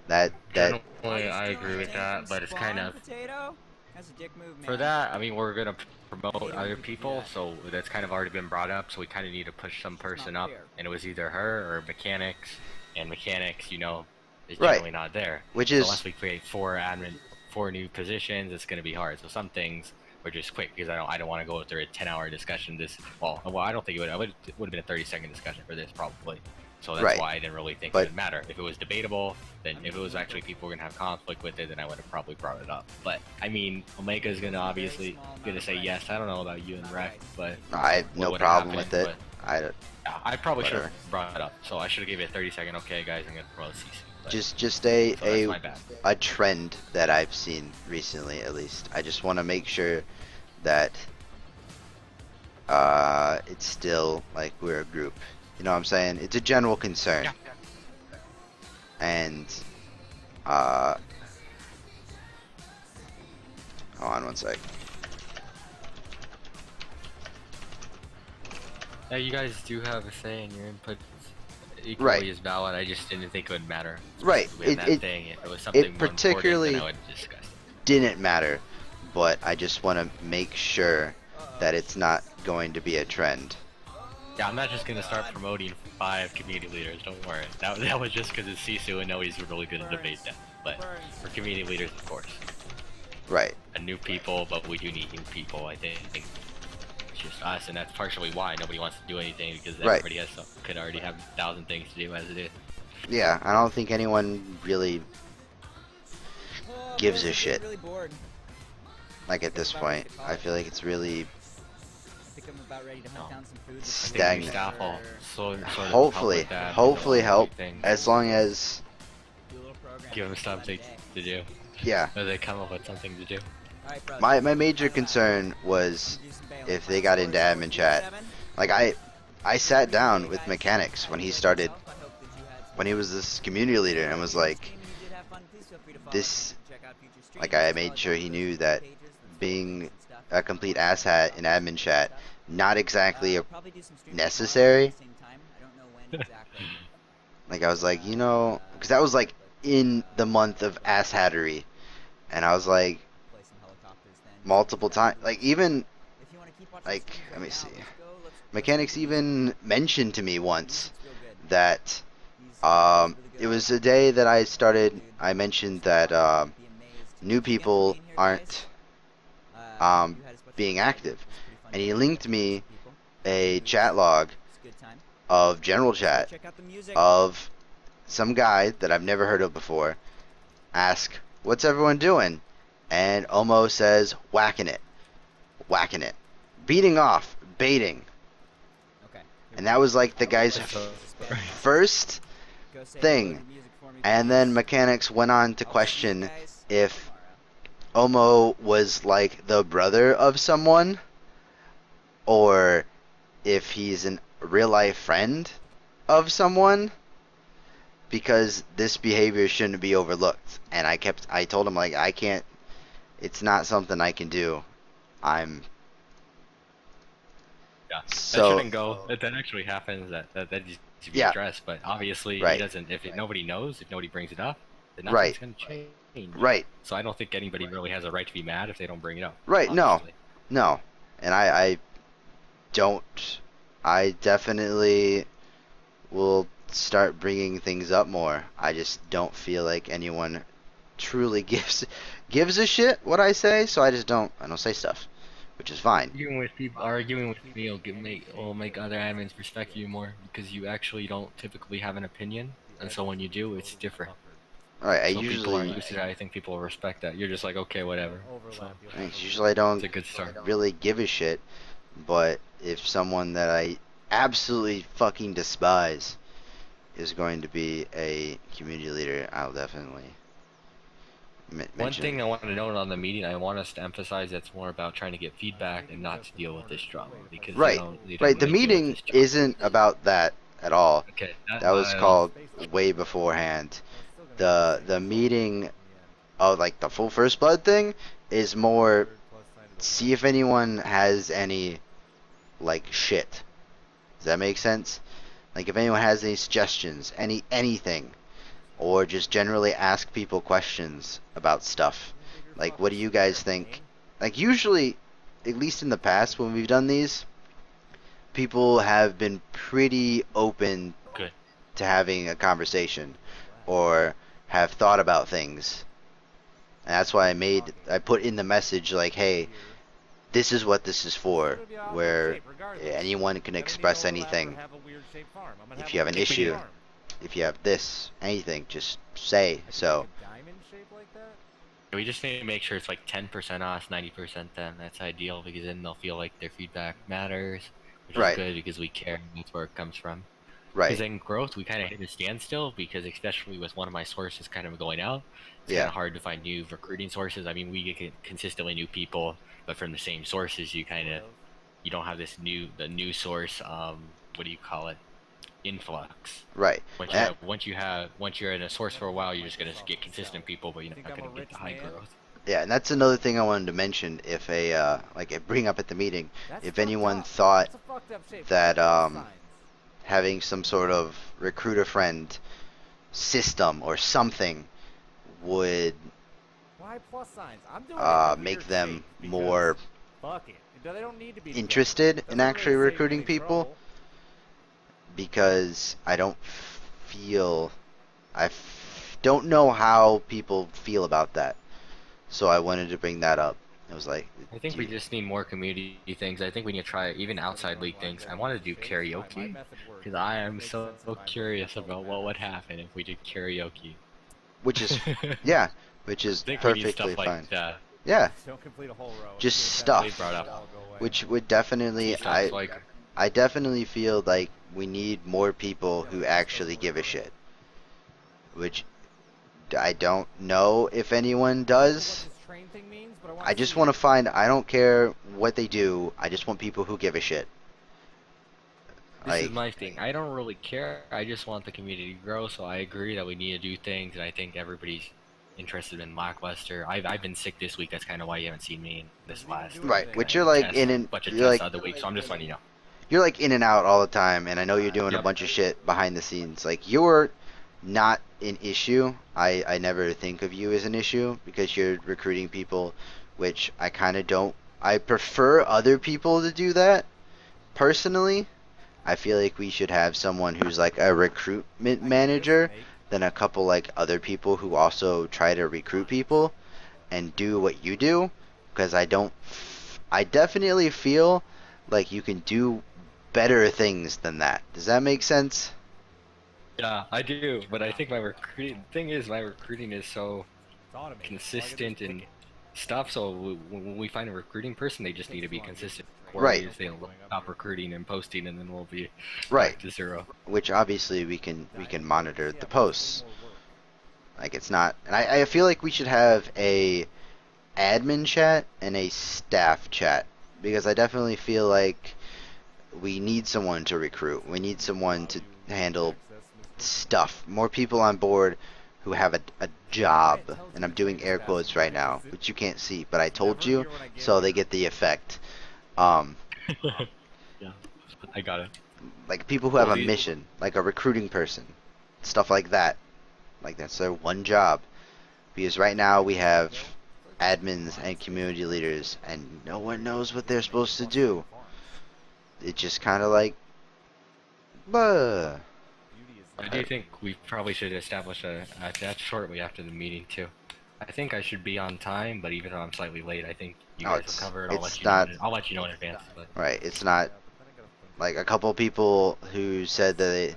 That Generally, I agree with that, but it's kind of That's a dick move, man. for that. I mean, we're gonna promote other people, so that's kind of already been brought up. So we kind of need to push some person up, and it was either her or mechanics, and mechanics, you know, is Right. generally not there. which So is unless we create four new positions, it's gonna be hard. So some things were just quick because I don't want to go through a 10-hour discussion. Well, I don't think it would have been a 30-second discussion for this probably. So that's Right. why I didn't really think But- it would matter. If it was debatable, then if it was actually people were gonna have conflict with it, then I would have probably brought it up. But I mean, Omega's gonna obviously gonna say yes. I don't know about you and Rec, but I have no what problem happened, with it. but I yeah, I probably should Whatever. have brought it up. So I should have gave it a 30-second. Okay, guys, I'm gonna promote CC. But, just so that's a my bad. a trend that I've seen recently, at least. I just want to make sure that it's still like we're a group. You know what I'm saying? It's a general concern. Yeah. And hold on one sec. Yeah, you guys do have a say, and your input equally Right. is valid. I just didn't think it would matter. Right. With that thing, if it was something more particularly- important, then I would discuss it. Didn't matter, but I just want to make sure that it's not going to be a trend. Yeah, I'm not just gonna start promoting 5 community leaders. Don't worry. That was just because it's Sisu and know he's really good at debate that. But for community leaders, of course, Right. and new people. But we do need new people. I think it's just us, and that's partially why nobody wants to do anything because Right. everybody could already have 1,000 things to do as it is. Yeah, I don't think anyone really gives a shit. Really bored. Like at this point. I feel like it's really I think I'm about ready to hunt No. down some food. Stagnant. Staff will sort of help hopefully with that, hopefully you know, help everything. as long as Do a little program Give them every something day. to do. yeah. Or they come up with something to do. Alright, bro, My so major how's that? concern was Do some bail. if they got into admin chat. Like I sat down with mechanics when he started, when he was this community leader, and was like, this, like I made sure he knew that being a complete asshat in admin chat, not exactly necessary. Like I was like, you know, because that was like in the month of asshattery, and I was like multiple times, like even like let me see, mechanics even mentioned to me once that it was the day that I mentioned that new people aren't being active, and he linked me a chat log of general chat of some guy that I've never heard of before ask, what's everyone doing? And Omo says, whacking it, beating off, baiting. And that was like the guy's first thing. And then mechanics went on to question if Omo was like the brother of someone, or if he's a real life friend of someone, because this behavior shouldn't be overlooked. And I told him, like, I can't, it's not something I can do. Yeah, that So shouldn't go. If that actually happens, that needs to be Yeah. addressed. But obviously, Right. he doesn't. If nobody knows, if nobody brings it up, then Right. nothing's gonna change. right, So I don't think anybody really has a right to be mad if they don't bring it up. Right, no. obviously. no, and I don't. I definitely will start bringing things up more. I just don't feel like anyone truly gives a shit what I say, so I don't say stuff, which is fine. Arguing with me will make other admins respect you more because you actually don't typically have an opinion, and so when you do, it's different. All right, So people are used to that. I think people will respect that. You're just like, okay, whatever. So, usually I don't it's a good start. really give a shit, but if someone that I absolutely fucking despise is going to be a community leader, I'll definitely One mention thing it. I want to note on the meeting, I want us to emphasize that's more about trying to get feedback and not to deal with this drama because Right, they don't right. The really deal with meeting this drama. isn't about that at all. Okay, That was I don't- called way beforehand. The meeting Oh, like the full first blood thing is more see if anyone has any like shit. Does that make sense? Like if anyone has any suggestions, anything, or just generally ask people questions about stuff. Like what do you guys think? Like usually, at least in the past when we've done these, people have been pretty open Good. to having a conversation or have thought about things. And that's why I put in the message like, hey, this is what this is for, where anyone can express anything. If you have an issue, if you have this, anything, just say so. We just need to make sure it's like 10% us, 90% them. That's ideal because then they'll feel like their feedback matters, which is Right, good because we care. And that's where it comes from. Because right, in growth, we kind of hit a standstill because especially with one of my sources kind of going out, it's kind yeah, of hard to find new recruiting sources. I mean, we get consistently new people, but from the same sources, you don't have the new source. What do you call it? Influx. right. And, Once you're in a source for a while, you're just gonna get consistent people, but you're not gonna get the high growth. yeah, and that's another thing I wanted to mention. If bring up at the meeting, if anyone thought that having some sort of recruiter friend system or something would make them more interested in actually recruiting people, because feel don't know how people feel about that. So I wanted to bring that up. It was like, I think we just need more community things. I think we need to try even outside league things. I want to do karaoke because I am so curious about what would happen if we did karaoke. which is yeah, which is I think we need perfectly stuff fine. like that. Yeah, Don't complete a whole row. just If you get stuff. that, They brought up. I'll go away. which would definitely Stuff like I definitely feel like we need more people who actually give a shit. Which I don't know if anyone does. I just want to find, I don't care what they do, I just want people who give a shit. this is Like, my thing. I don't really care. I just want the community to grow. So I agree that we need to do things, and I think everybody's interested in Lackluster. I've been sick this week. That's kind of why you haven't seen me in this last. right, which you're like test, in and bunch of you're tests like the other week. So I'm just letting you know. you're like in and out all the time, and I know you're doing a Yep. bunch of shit behind the scenes. Like you're not an issue. I never think of you as an issue because you're recruiting people, which I kind of don't. I prefer other people to do that personally. I feel like we should have someone who's like a recruitment manager than a couple like other people who also try to recruit people and do what you do, because I definitely feel like you can do better things than that. Does that make sense? Yeah, I do, but I think my recruiting is so consistent and stuff. So when we find a recruiting person, they just need to be consistent. Right. Or they'll stop recruiting and posting, and then we'll be Right. back to zero. Which obviously we can monitor the posts. Like it's not, and I feel like we should have a admin chat and a staff chat, because I definitely feel like we need someone to recruit. We need someone to handle stuff. More people on board who have a job, and I'm doing air quotes right now, which you can't see, but I told you, so they get the effect. Yeah, I got it. Like people who have a Well, mission, like a recruiting person, stuff like that. Like that's their one job. Because right now we have admins and community leaders, and no one knows what they're supposed to do. It's just kind of like, buh. I do think we probably should establish that shortly after the meeting too. I think I should be on time, but even though I'm slightly late, I think you No, guys will cover it. I'll it's let you not- know. I'll let you know in advance. But Right, it's not like a couple people who said that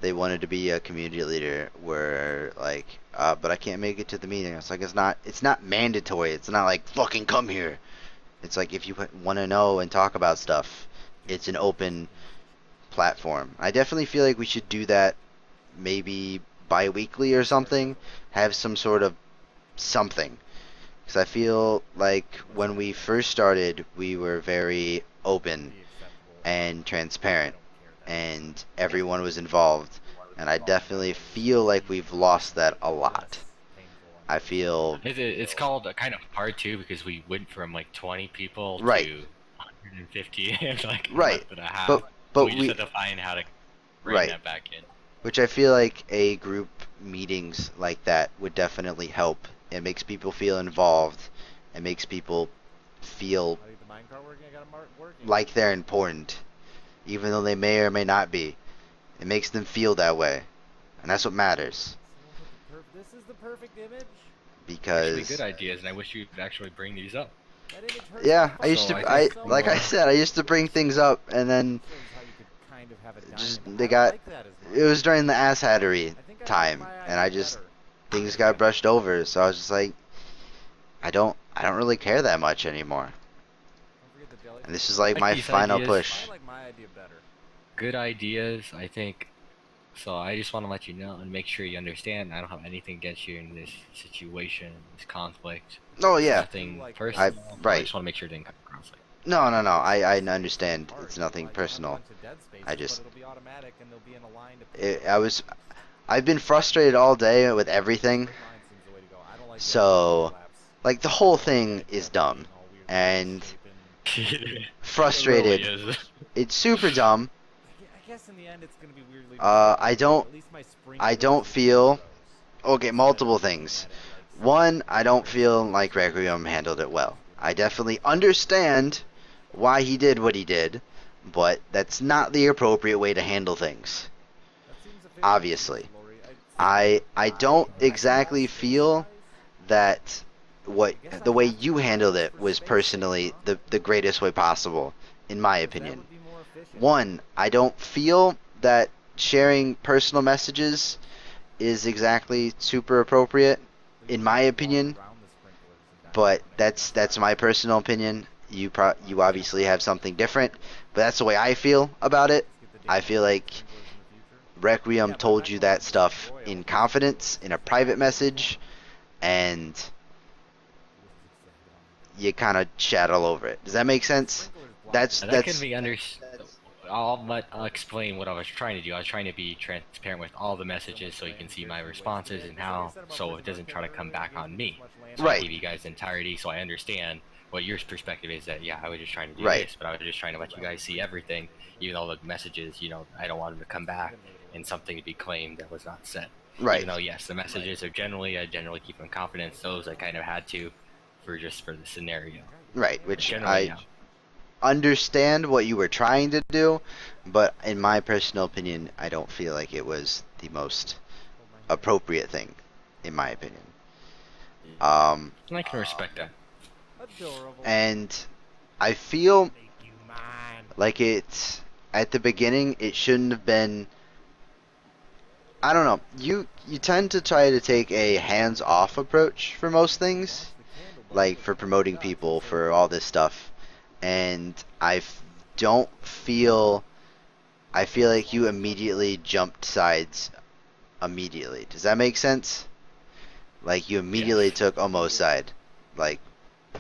they wanted to be a community leader were like, but I can't make it to the meeting. It's like it's not mandatory. It's not like fucking come here. It's like if you want to know and talk about stuff, it's an open platform. I definitely feel like we should do that maybe bi-weekly or something. Have some sort of something. Because I feel like when we first started, we were very open and transparent, and everyone was involved. And I definitely feel like we've lost that a lot. I feel It's called a kind of part two because we went from like 20 people right, to 150 in like a month right, and a half. but So but we just we had to find how to bring right, that back in. which I feel like a group meetings like that would definitely help. It makes people feel involved. It makes people feel How do you get the minecart working? I got a working. like they're important, even though they may or may not be. It makes them feel that way, and that's what matters. This is the perfect image. Actually, good Because ideas, and I wish you'd actually bring these up. That image hurts yeah, my I used So to. I I think like I said, I used to bring things up, and then Shows how you could kind of have a just diamond. they I don't got. like that as much. It was during the ass hattery I think I time, like my and I idea just better. things got brushed over. So I was just like, I don't really care that much anymore. Don't forget the jellyfish. And this is like Like my these final ideas. push. I like my idea better. Good ideas, I think. So I just want to let you know and make sure you understand. I don't have anything against you in this situation, this conflict. Oh yeah, Nothing Like personal. I- I right. just want to make sure it didn't come across like. no. I understand. Hard. It's nothing Like, you'll have a personal. bunch of dead spaces, I just- but it'll be automatic and they'll be in a line to I've been frustrated all day with everything. Straight line seems the way to go. I don't like the So, overlaps. like the whole thing is dumb and frustrated. It really is. It's super dumb. I guess in the end it's gonna be weirdly. I don't- At least my I don't feel. Okay, multiple things. One, I don't feel like Requiem handled it well. I definitely understand why he did what he did, but that's not the appropriate way to handle things. Obviously. I don't exactly feel that the way you handled it was personally the greatest way possible, in my opinion. One, I don't feel that sharing personal messages is exactly super appropriate, in my opinion. But that's my personal opinion. You obviously have something different, but that's the way I feel about it. I feel like Requiem told you that stuff in confidence, in a private message, and you kind of chat all over it. Does that make sense? That's That can be I'll explain what I was trying to do. I was trying to be transparent with all the messages so you can see my responses and how, so it doesn't try to come back on me. So Right. I give you guys the entirety so I understand what your perspective is that, yeah, I was just trying to do Right. this, but I was just trying to let you guys see everything, even though the messages, I don't want them to come back and something to be claimed that was not said. right. Even though, yes, the messages are I generally keep them in confidence. Those I kind of had to for the scenario. Right, which Generally, I yeah. understand what you were trying to do, but in my personal opinion, I don't feel like it was the most appropriate thing, in my opinion. And I can respect that. Adorable. And I feel Make you mine. like it's at the beginning it shouldn't have been. I don't know. You tend to try to take a hands-off approach for most things, like for promoting people, for all this stuff, and don't feel. I feel like you immediately jumped sides. Immediately, does that make sense? Like you immediately took Omo's side, like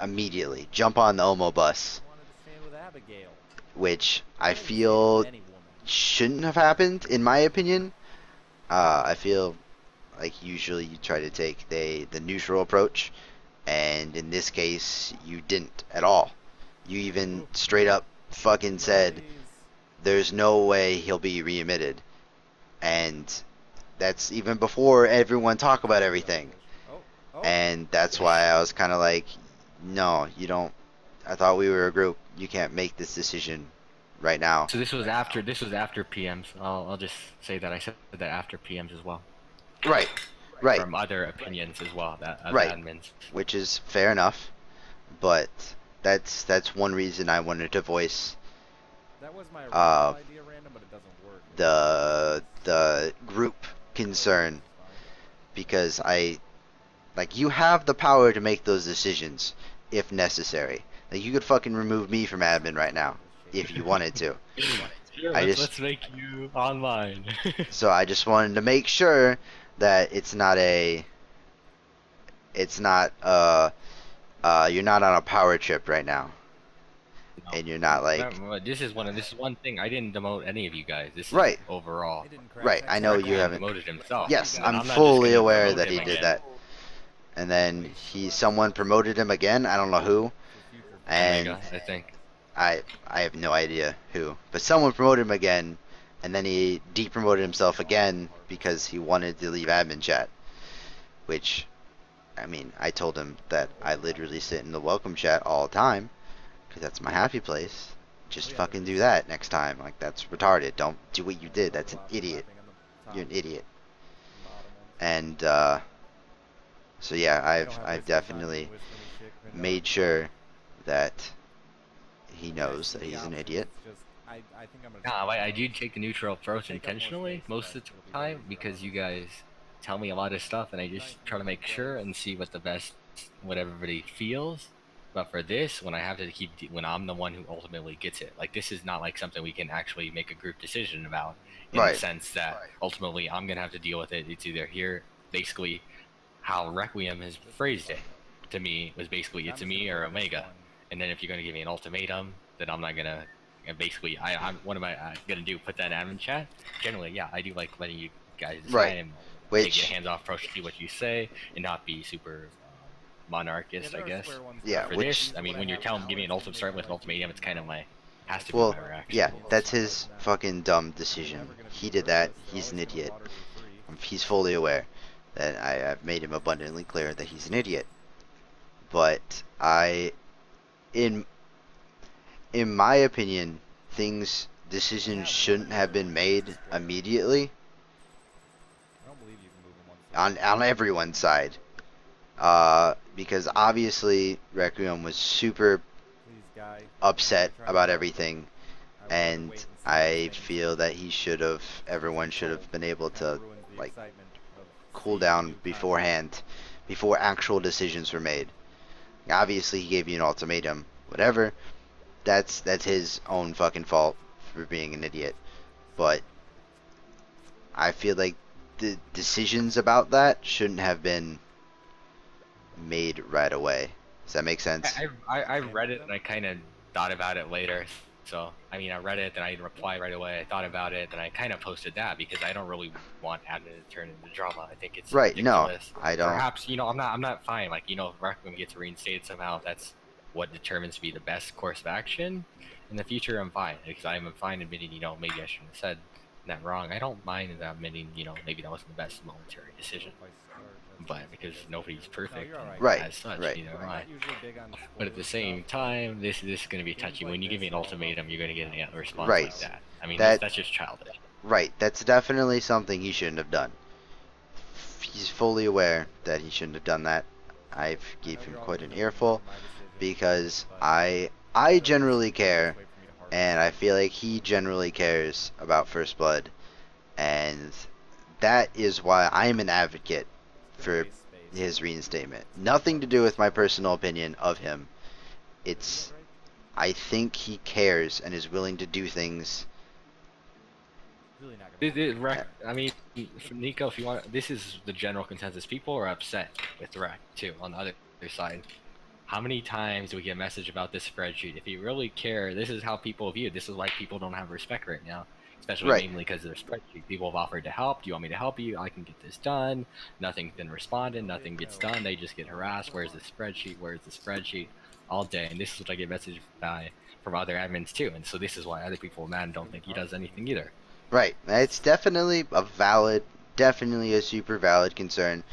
immediately jump on the Omo bus, I wanted to stand with Abigail. which I wanted to stand feel with any woman. shouldn't have happened, in my opinion. I feel like usually you try to take the neutral approach, and in this case, you didn't at all. You even straight up fucking said, Please. there's no way he'll be readmitted. And that's even before everyone talk about everything. Oh. And that's why I was kind of like, no, you don't. I thought we were a group. You can't make this decision right now. So this was after PMs. I'll just say that I said that after PMs as well. Right, right. From other opinions as well, that other Right. admins. Which is fair enough, but that's one reason I wanted to voice That was my original idea, random, but it doesn't work. the group concern, because you have the power to make those decisions if necessary. Like you could fucking remove me from admin right now if you wanted to. Sure, let's make you online. So I just wanted to make sure that you're not on a power trip right now. No. And you're not like Remember, this is one thing. I didn't demote any of you guys. This Right. is overall. It didn't crash right. I know actually. you He haven't. demoted himself. Yes, And I'm not just fully gonna aware demote that him he did again. that. and then someone promoted him again. I don't know who, and Omega, I think. I have no idea who, but someone promoted him again, and then he depromoted himself again because he wanted to leave admin chat. Which, I mean, I told him that I literally sit in the welcome chat all the time because that's my happy place. Just fucking do that next time. Like, that's retarded. Don't do what you did. That's an idiot. You're an idiot. And so yeah, I've definitely made sure that he knows that he's an idiot. Nah, I do take the neutral approach intentionally most of the time because you guys tell me a lot of stuff and I just try to make sure and see what the best, what everybody feels. But for this, when I have to when I'm the one who ultimately gets it, like this is not like something we can actually make a group decision about in the sense that ultimately I'm gonna have to deal with it. It's either here, basically, how Requiem has phrased it to me was basically it's me or Omega. And then if you're gonna give me an ultimatum, then I'm not gonna. And basically, I'm what am I gonna do? Put that in chat? Generally, yeah, I do like letting you guys decide and take a hands-off approach to see what you say and not be super monarchist, I guess. Yeah. For this, I mean, when you're telling, give me an ultimate, start with an ultimatum, it's kind of my has to be Well, my reaction. yeah, that's his fucking dumb decision. He did that. He's an idiot. He's fully aware that I've made him abundantly clear that he's an idiot. But in my opinion, decisions shouldn't have been made immediately on everyone's side. Because obviously Requiem was super upset about everything, and I feel that everyone should have been able to like cool down beforehand, before actual decisions were made. Obviously, he gave you an ultimatum, whatever. That's his own fucking fault for being an idiot. But I feel like the decisions about that shouldn't have been made right away. Does that make sense? I read it and I kind of thought about it later. So, I mean, I read it, then I replied right away. I thought about it, then I kind of posted that because I don't really want admin to turn into drama. I think it's ridiculous. No, I don't. Perhaps, I'm not fine. Like, if Requiem gets reinstated somehow, that's what determines to be the best course of action. In the future, I'm fine because I'm fine admitting, maybe I shouldn't have said that wrong. I don't mind admitting, maybe that wasn't the best monetary decision. But because nobody's perfect, as such, neither am I. But at the same time, this is going to be touchy. When you give me an ultimatum, you're going to get a response like that. I mean, that's just childish. Right, that's definitely something he shouldn't have done. He's fully aware that he shouldn't have done that. I've gave him quite an earful because I generally care, and I feel like he generally cares about First Blood, and that is why I'm an advocate for his reinstatement. Nothing to do with my personal opinion of him. I think he cares and is willing to do things. I mean, Nico, if you want, this is the general consensus. People are upset with Rec too. On the other side, how many times do we get a message about this spreadsheet? If you really care, this is how people view it. This is why people don't have respect right now. Especially mainly because of their spreadsheet. People have offered to help. Do you want me to help you? I can get this done. Nothing's been responded. Nothing gets done. They just get harassed. Where's the spreadsheet? Where's the spreadsheet? All day. And this is what I get messages from other admins too. And so this is why other people are mad and don't think he does anything either. Right. It's definitely definitely a super valid concern.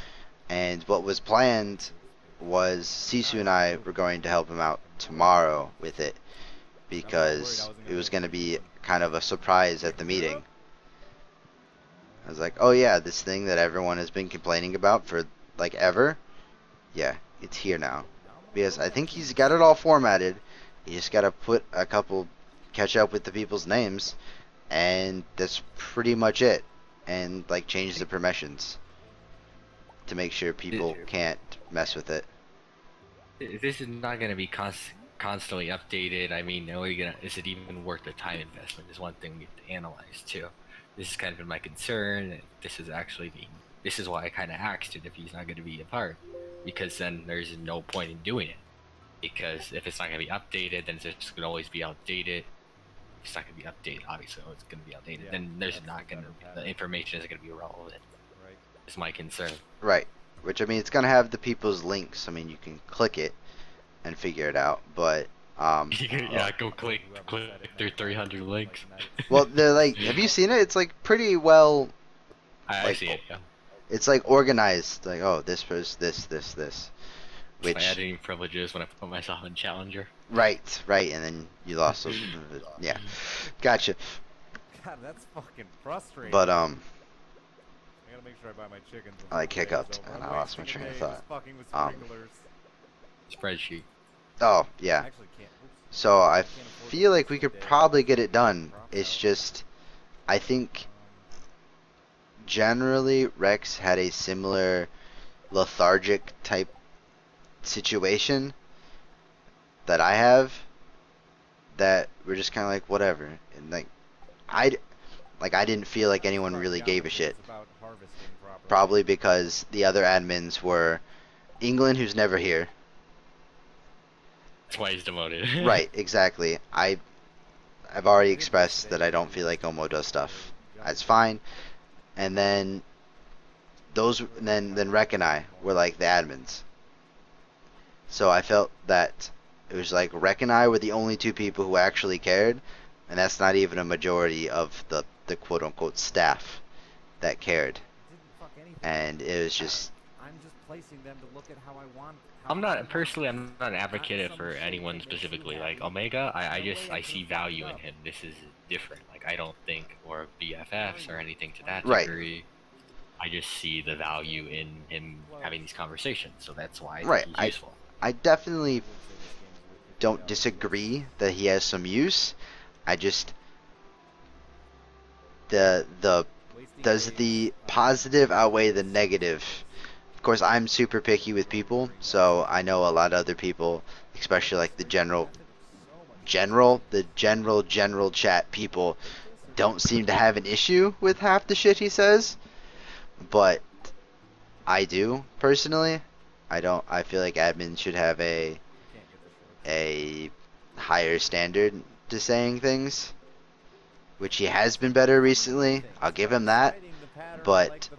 And what was planned was Sisu and I were going to help him out tomorrow with it, because it was going to be kind of a surprise at the meeting. I was like, oh yeah, this thing that everyone has been complaining about for like ever, yeah, it's here now. Because I think he's got it all formatted. You just got to catch up with the people's names, and that's pretty much it. And like change the permissions to make sure people can't mess with it. This is not going to be constantly updated. I mean, is it even worth the time investment is one thing we have to analyze too. This has kind of been my concern. This is why I kind of asked it if he's not going to be a part, because then there's no point in doing it. Because if it's not going to be updated, then it's just going to always be outdated. If it's not going to be updated, obviously it's going to be outdated. Then the information isn't going to be relevant. Is my concern. Right. which I mean, it's gonna have the people's links. I mean, you can click it and figure it out, but Yeah, go click through 300 links. well, they're like, have you seen it? It's like pretty well, I like, see it. Yeah. it's like organized. Like, oh, this was this, It's my which editing privileges when I put myself in Challenger. right, and then you lost those. Yeah, gotcha. God, that's fucking frustrating. But I gotta make sure I buy my chickens. I like before the day's hiccuped over. and I'm I lost my wasting a train of day thought. just fucking with Um, sprinklers. Spreadsheet. Oh I yeah. actually can't. Oops. So I Can't afford to feel like we waste a could day probably get with it done. crops It's out. just, I think generally Rex had a similar lethargic type situation that I have, that we're just kind of like whatever, and I didn't feel like That's anyone part really the gave a opposite shit. is about harvesting properly. Probably because the other admins were England, who's never here. That's why he's demoted. Right, exactly. I've already expressed that I don't feel like Omo does stuff. That's fine. And then then Rek and I were like the admins. So I felt that it was like Rek and I were the only two people who actually cared, and that's not even a majority of the quote unquote staff that cared. Didn't fuck anything. And it was just I'm just placing them to look at how I want. I'm not an advocate for anyone specifically. Like Omega, I see value in him. This is different. Like I don't think we're BFFs or anything to that Right. degree. I just see the value in him having these conversations, so that's why I Right, think he's useful. I definitely don't disagree that he has some use. I just does the positive outweigh the negative? Of course, I'm super picky with people, so I know a lot of other people, especially like the general chat people, don't seem to have an issue with half the shit he says, but I do personally. I feel like admins should have a higher standard to saying things, which he has been better recently. I'll give him that, but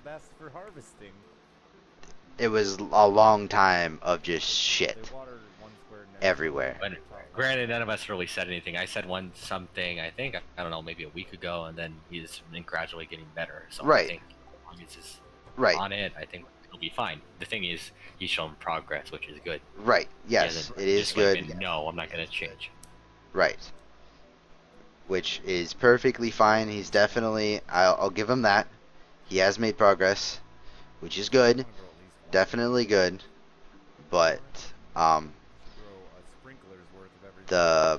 it was a long time of just shit everywhere. But granted, none of us really said anything. I said something, I think, I don't know, maybe a week ago, and then he's been gradually getting better. So Right. I think as long as he's Right. on it, I think he'll be fine. The thing is, he's shown progress, which is good. Right. He Yes, hasn't it is just, like, good. been, no, I'm not going to change. Right. Which is perfectly fine. He's definitely, I'll give him that. He has made progress, which is good. Definitely good. But I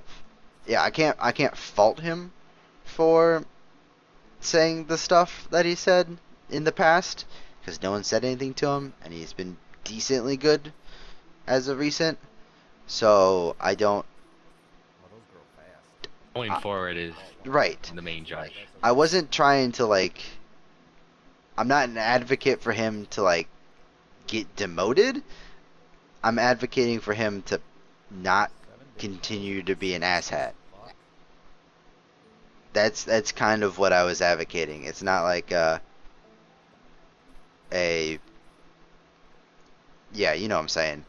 can't fault him for saying the stuff that he said in the past, because no one said anything to him, and he's been decently good as of recent. So I don't. Going forward is Right. the main judge. I wasn't trying to like. I'm not an advocate for him to like get demoted. I'm advocating for him to not continue to be an asshat. That's kind of what I was advocating. It's not like yeah, you know what I'm saying.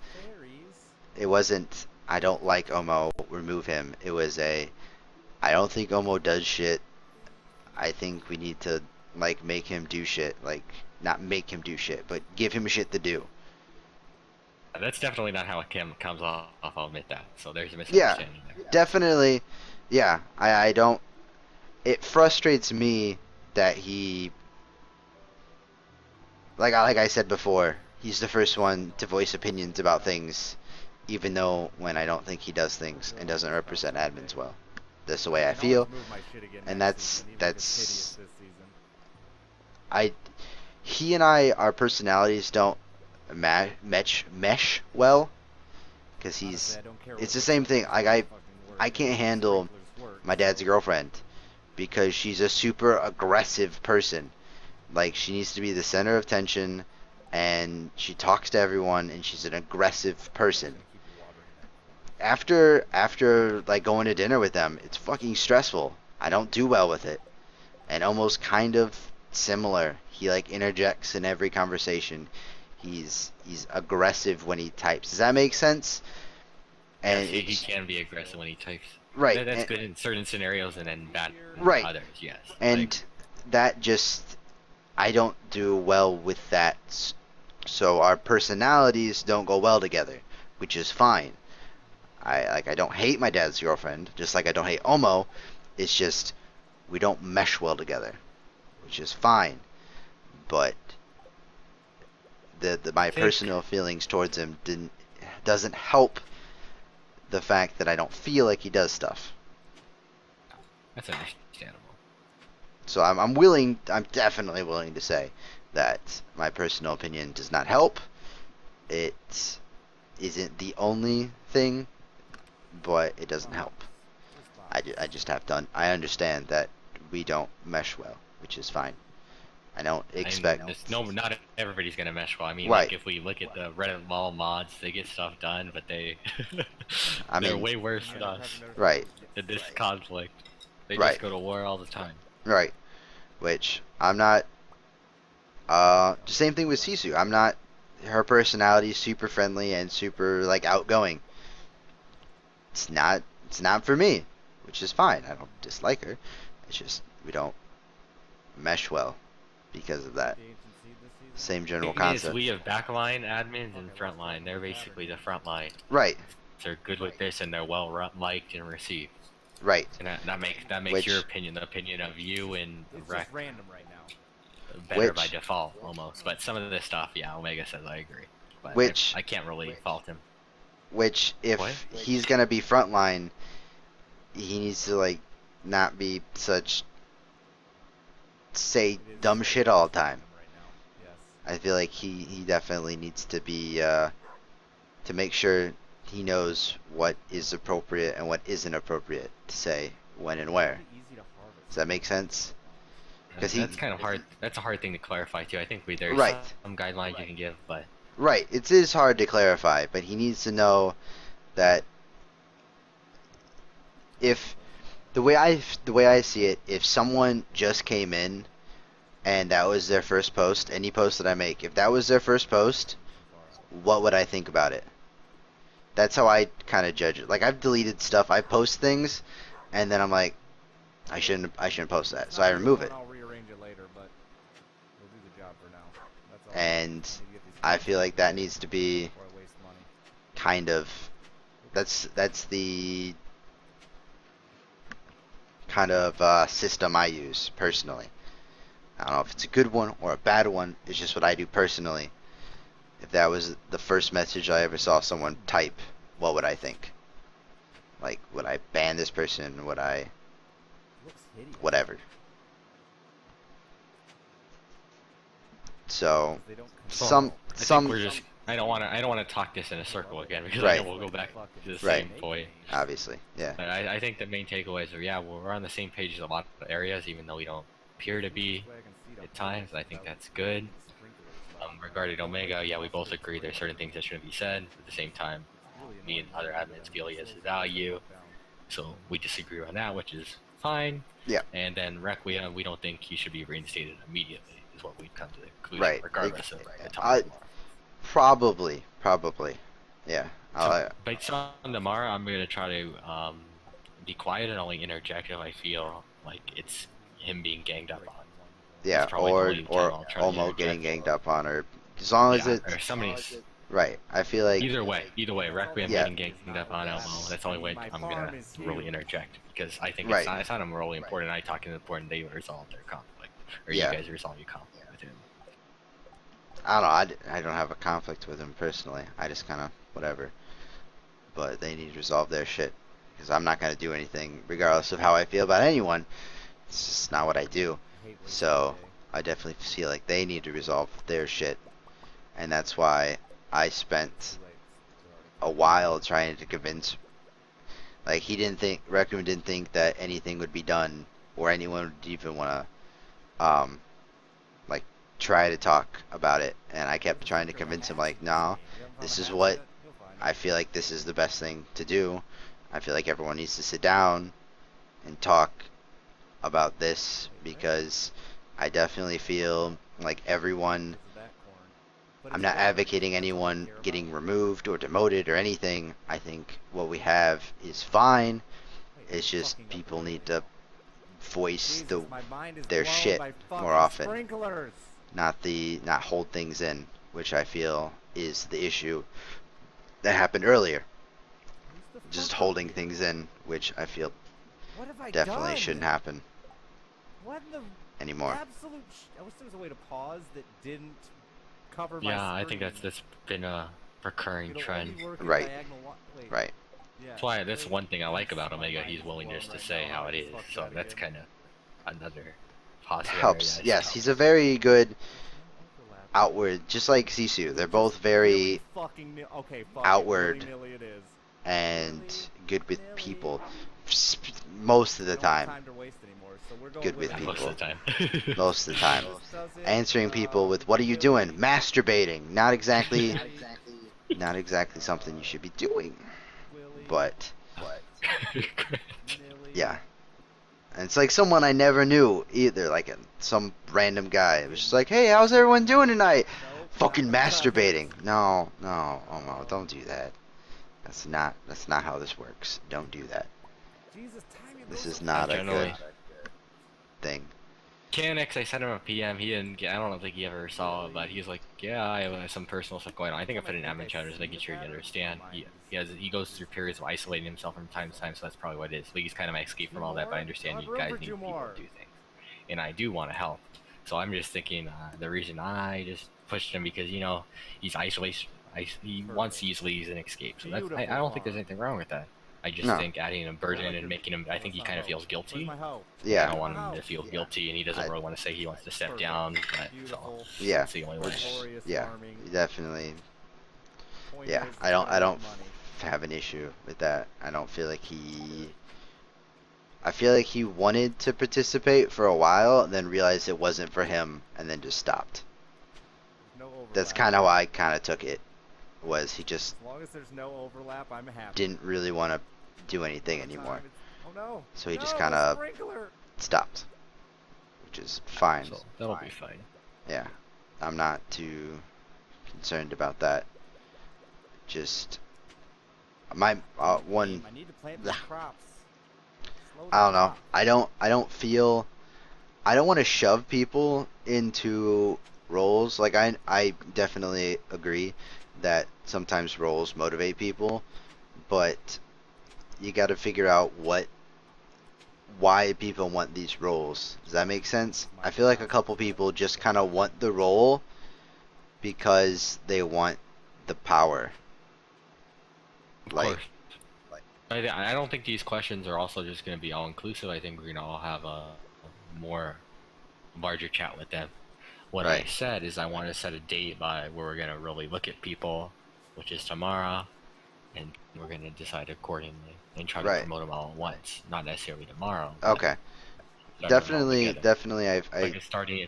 It wasn't I don't like Omo, remove him. It was I don't think Omo does shit. I think we need to like make him do shit. Like not make him do shit, but give him shit to do. That's definitely not how it comes off. I'll admit that. So there's a Yeah, misunderstanding there. definitely. Yeah, I don't. It frustrates me that he, like I said before, he's the first one to voice opinions about things, even though when I don't think he does things and doesn't represent admins well. That's the way I feel, and he and I, our personalities don't mesh well, because it's the same thing. Like I can't handle my dad's girlfriend because she's a super aggressive person. Like she needs to be the center of attention, and she talks to everyone, and she's an aggressive person. After like going to dinner with them, it's fucking stressful. I don't do well with it. And almost kind of similar, he like interjects in every conversation. He's aggressive when he types. Does that make sense? And Yes, he it's can be aggressive when he types. right. That's good in certain scenarios and then bad in Right. others. Yes. And that just I don't do well with that. So our personalities don't go well together, which is fine. I don't hate my dad's girlfriend, just like I don't hate Omo. It's just we don't mesh well together, which is fine. But my personal feelings towards him doesn't help the fact that I don't feel like he does stuff. That's understandable. So I'm definitely willing to say that my personal opinion does not help. It isn't the only thing, but it doesn't help. I just have to. I understand that we don't mesh well, which is fine. I don't expect. Not everybody's gonna mesh well. I mean, Right. like if we look at the Reddit mall mods, they get stuff done, but they're way worse than us. Right. In this conflict, they Right. just go to war all the time. Right. Which I'm not. The same thing with Sisu. I'm not. Her personality is super friendly and super like outgoing. It's not. It's not for me, which is fine. I don't dislike her. It's just we don't mesh well because of that. Same general concept. We have backline admins and frontline. They're basically the frontline. Right. They're good with this and they're well liked and received. Right. And that makes your opinion, the opinion of you and Rec, random right now. better by default almost. But some of this stuff, yeah, Omega says I agree. But I can't really fault him. Which if he's gonna be frontline, he needs to like not be such say dumb shit all the time. I feel like he definitely needs to be to make sure he knows what is appropriate and what isn't appropriate to say when and where. Does that make sense? Because that's kind of hard. That's a hard thing to clarify too. I think there's some guidelines you can give, but right, it is hard to clarify, but he needs to know that if the way I see it, if someone just came in and that was their first post, any post that I make, if that was their first post, what would I think about it? That's how I kind of judge it. Like I've deleted stuff, I post things, and then I'm like, I shouldn't post that, so I remove it. I'll rearrange it later, but we'll do the job for now. That's all. And I feel like that needs to be Before I waste money. kind of that's the kind of system I use personally. I don't know if it's a good one or a bad one. It's just what I do personally. If that was the first message I ever saw someone type, what would I think? Like, would I ban this person? Would I... whatever. So, we're just. I don't want to talk this in a circle again because I know we'll go back to the same point. Obviously, yeah. But I think the main takeaways are we're on the same page in a lot of areas, even though we don't appear to be at times. I think that's good. Regarding Omega, we both agree there's certain things that shouldn't be said. At the same time, me and other admins feel he has his value, so we disagree on that, which is fine. Yeah. And then Rec, we don't think he should be reinstated immediately, is what we've come to the conclusion, regardless of the topic. Probably, yeah. So, based on tomorrow, I'm gonna try to be quiet and only interject if I feel like it's him being ganged up on. Yeah, or Omo getting ganged up on, or as long as it's... or somebody's... Right, I feel like... Either way, Requiem getting ganged up on Elmo, that's the only way I'm gonna really interject, because I think it's not really important. I talk it's important they resolve their conflict, or you guys resolve your conflict with him. I don't know, I don't have a conflict with him personally, I just kind of, whatever. But they need to resolve their shit, because I'm not gonna do anything, regardless of how I feel about anyone. It's just not what I do. So, I definitely feel like they need to resolve their shit. And that's why I spent a while trying to convince... Like, Requiem didn't think that anything would be done, or anyone would even want to, like, try to talk about it. And I kept trying to convince him, like, no, this is what... I feel like this is the best thing to do. I feel like everyone needs to sit down and talk about this, because I definitely feel like everyone I'm not advocating anyone getting removed or demoted or anything. I think what we have is fine. It's just people need to voice their shit more often, not hold things in, which I feel is the issue that happened earlier. Just holding things in, which I feel definitely shouldn't happen anymore. I wish there was a way to pause that didn't cover my Yeah, I screen. think that's been a recurring trend. Right. Right. That's why that's one thing I like about Omega. He's willing just to say how it is. So that's kind of another positive. Helps. Yes, he's a very good outward, just like Sisu. They're both very outward and good with people. Most of the time. Good with people. Most of the time. Most of the time. Answering people with, what are you doing? Masturbating. Not exactly something you should be doing. But yeah. And it's like someone I never knew either, like some random guy. It was just like, hey, how's everyone doing tonight? Fucking masturbating. No, Omo, don't do that. That's not how this works. Don't do that. This is not a good thing. KNX, I sent him a PM. He didn't get. I don't think he ever saw it, but he was like, "Yeah, I have some personal stuff going on." I think I put in admin chat just making sure you understand. He goes through periods of isolating himself from time to time, so that's probably what it is. But he's kind of my escape from all that. But I understand you guys need people to do things, and I do want to help. So I'm just thinking the reason I just pushed him because he's isolation. He wants to use leaves and escape. So that's, I don't think there's anything wrong with that. I just think adding a burden and making him, I think he kind of feels guilty. Yeah. I don't want him to feel guilty, and he doesn't really want to say he wants to step down. But, so yeah. That's the only way. Yeah. Definitely. Yeah. I don't have an issue with that. I don't feel like I feel like he wanted to participate for a while, and then realized it wasn't for him, and then just stopped. That's kind of how I kind of took it. Was he just as long as there's no overlap, I'm happy. Didn't really want to do anything anymore. So he just kind of stopped, which is fine. So that'll be fine. Yeah, I'm not too concerned about that. Just my one. I need to plant these crops. I don't know. I don't feel. I don't want to shove people into roles. Like I definitely agree that sometimes roles motivate people, but you got to figure out why people want these roles. Does that make sense? I feel like a couple people just kind of want the role because they want the power. Of course. I don't think these questions are also just going to be all inclusive. I think we're going to all have a more larger chat with them. What I said is I want to set a date by where we're going to really look at people, which is tomorrow, and we're going to decide accordingly and try to promote them all at once, not necessarily tomorrow. Okay. Definitely. It's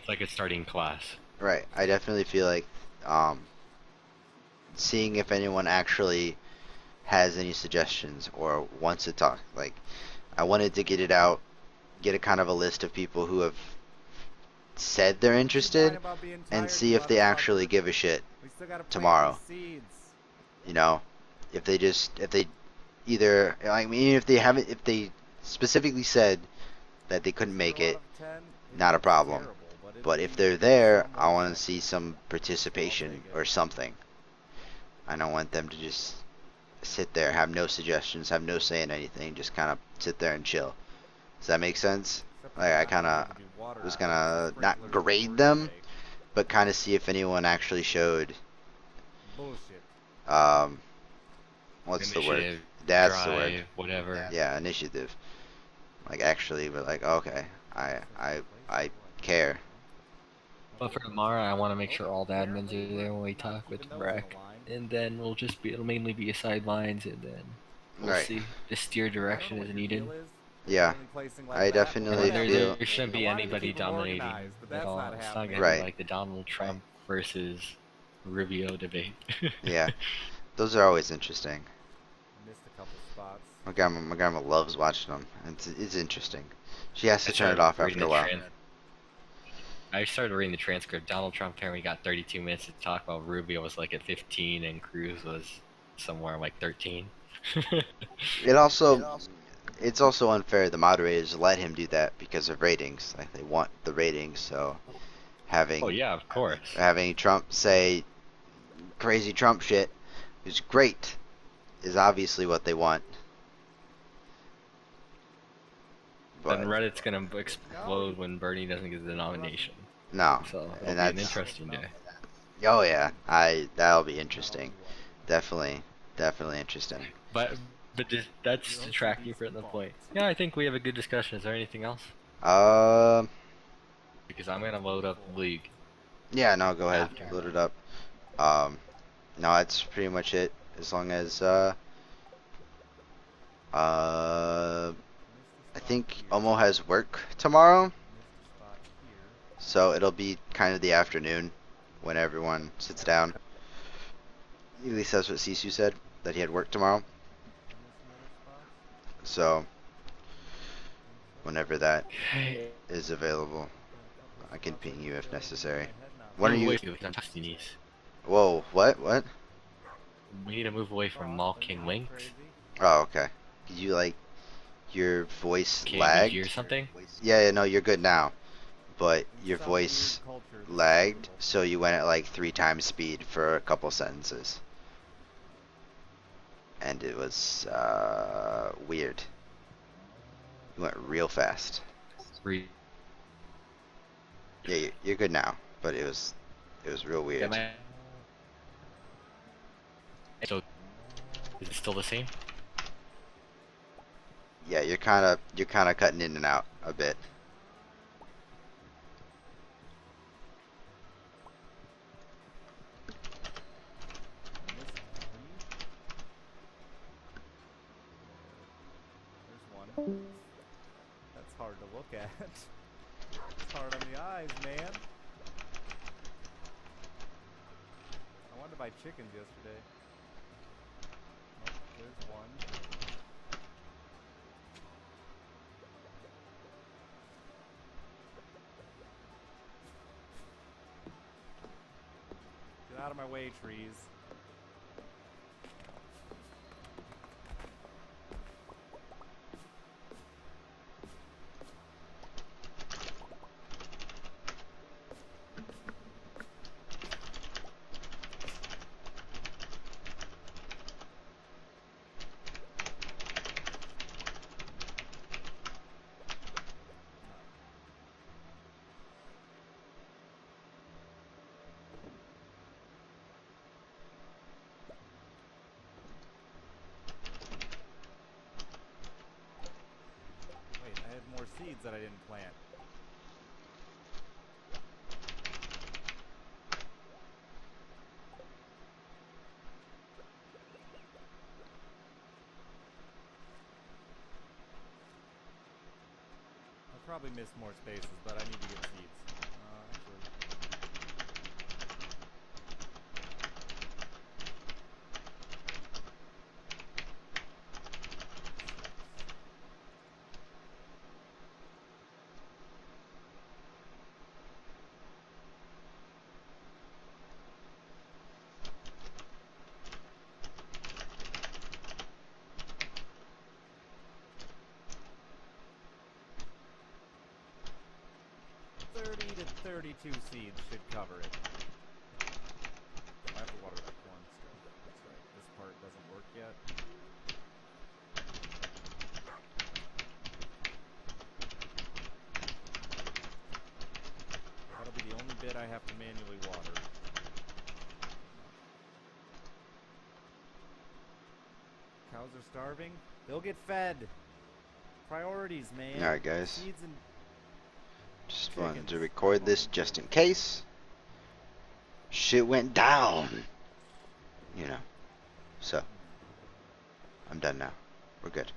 like a starting class. Right. I definitely feel like seeing if anyone actually has any suggestions or wants to talk. Like, I wanted to get a kind of a list of people who have said they're interested and see if they actually give a shit tomorrow. You know, if they either, I mean, if they specifically said that they couldn't make it, not a problem. But if they're there, I want to see some participation or something. I don't want them to just sit there, have no suggestions, have no say in anything, just kind of sit there and chill. Does that make sense? Like, I kind of was gonna not grade them, but kind of see if anyone actually showed what's the word? That's the word. Whatever. Yeah, initiative. Like, actually, but like, okay, I care. But for tomorrow, I want to make sure all the admins are there when we talk with Breck, and then it'll mainly be sidelines, and then we'll see. Just steer direction as needed. Yeah, I definitely feel there shouldn't be anybody dominating at all. It's not gonna be like the Donald Trump versus Rubio debate. Yeah, those are always interesting. My grandma loves watching them. It's interesting. She has to turn it off after a while. I started reading the transcript. Donald Trump apparently got 32 minutes to talk, while Rubio was like at 15 and Cruz was somewhere like 13. It also, it's also unfair. The moderators let him do that because of ratings. Like they want the ratings, so Oh having yeah, of course. having Trump say crazy Trump shit is great. Is obviously what they want. Then But Reddit's gonna explode when Bernie doesn't get the nomination. no, So it'll and be an that's interesting day. oh yeah, that'll be interesting. Definitely, definitely interesting. But that's detracting from the point. Yeah, I think we have a good discussion. Is there anything else? Um, Because I'm gonna load up League yeah, no, go ahead, after. load it up. Um, no, that's pretty much it. As long as uh, I think Omo has work tomorrow, so it'll be kind of the afternoon when everyone sits down. At least that's what Sisu said, that he had work tomorrow. So whenever that is available, I can ping you if necessary. When are Move you? away because I'm testing these. Whoa, what? What? We need to move away from Mall King links. Oh, okay. Did you like your voice KMBG or lagged? something. Yeah, yeah, no, you're good now. But your voice lagged, so you went at like 3 times speed for a couple sentences. And it was weird. You went real fast. Re- Yeah, you're good now, but it was real weird. So is it still the same? Yeah, you're kind of cutting in and out a bit. There's one. That's hard to look at. It's hard on the eyes, man. I wanted to buy chickens yesterday. Oh, there's one. Get out of my way, trees. Wait, I had more seeds that I didn't plant. I probably missed more spaces, but I need to get seeds. Actually, to 32 seeds should cover it. I have to water that corn still. That's right. This part doesn't work yet. That'll be the only bit I have to manually water. Cows are starving. They'll get fed. Priorities, man. Alright, guys. Seeds and Just wanted to record this just in case. Shit went down. You know. So, I'm done now. We're good.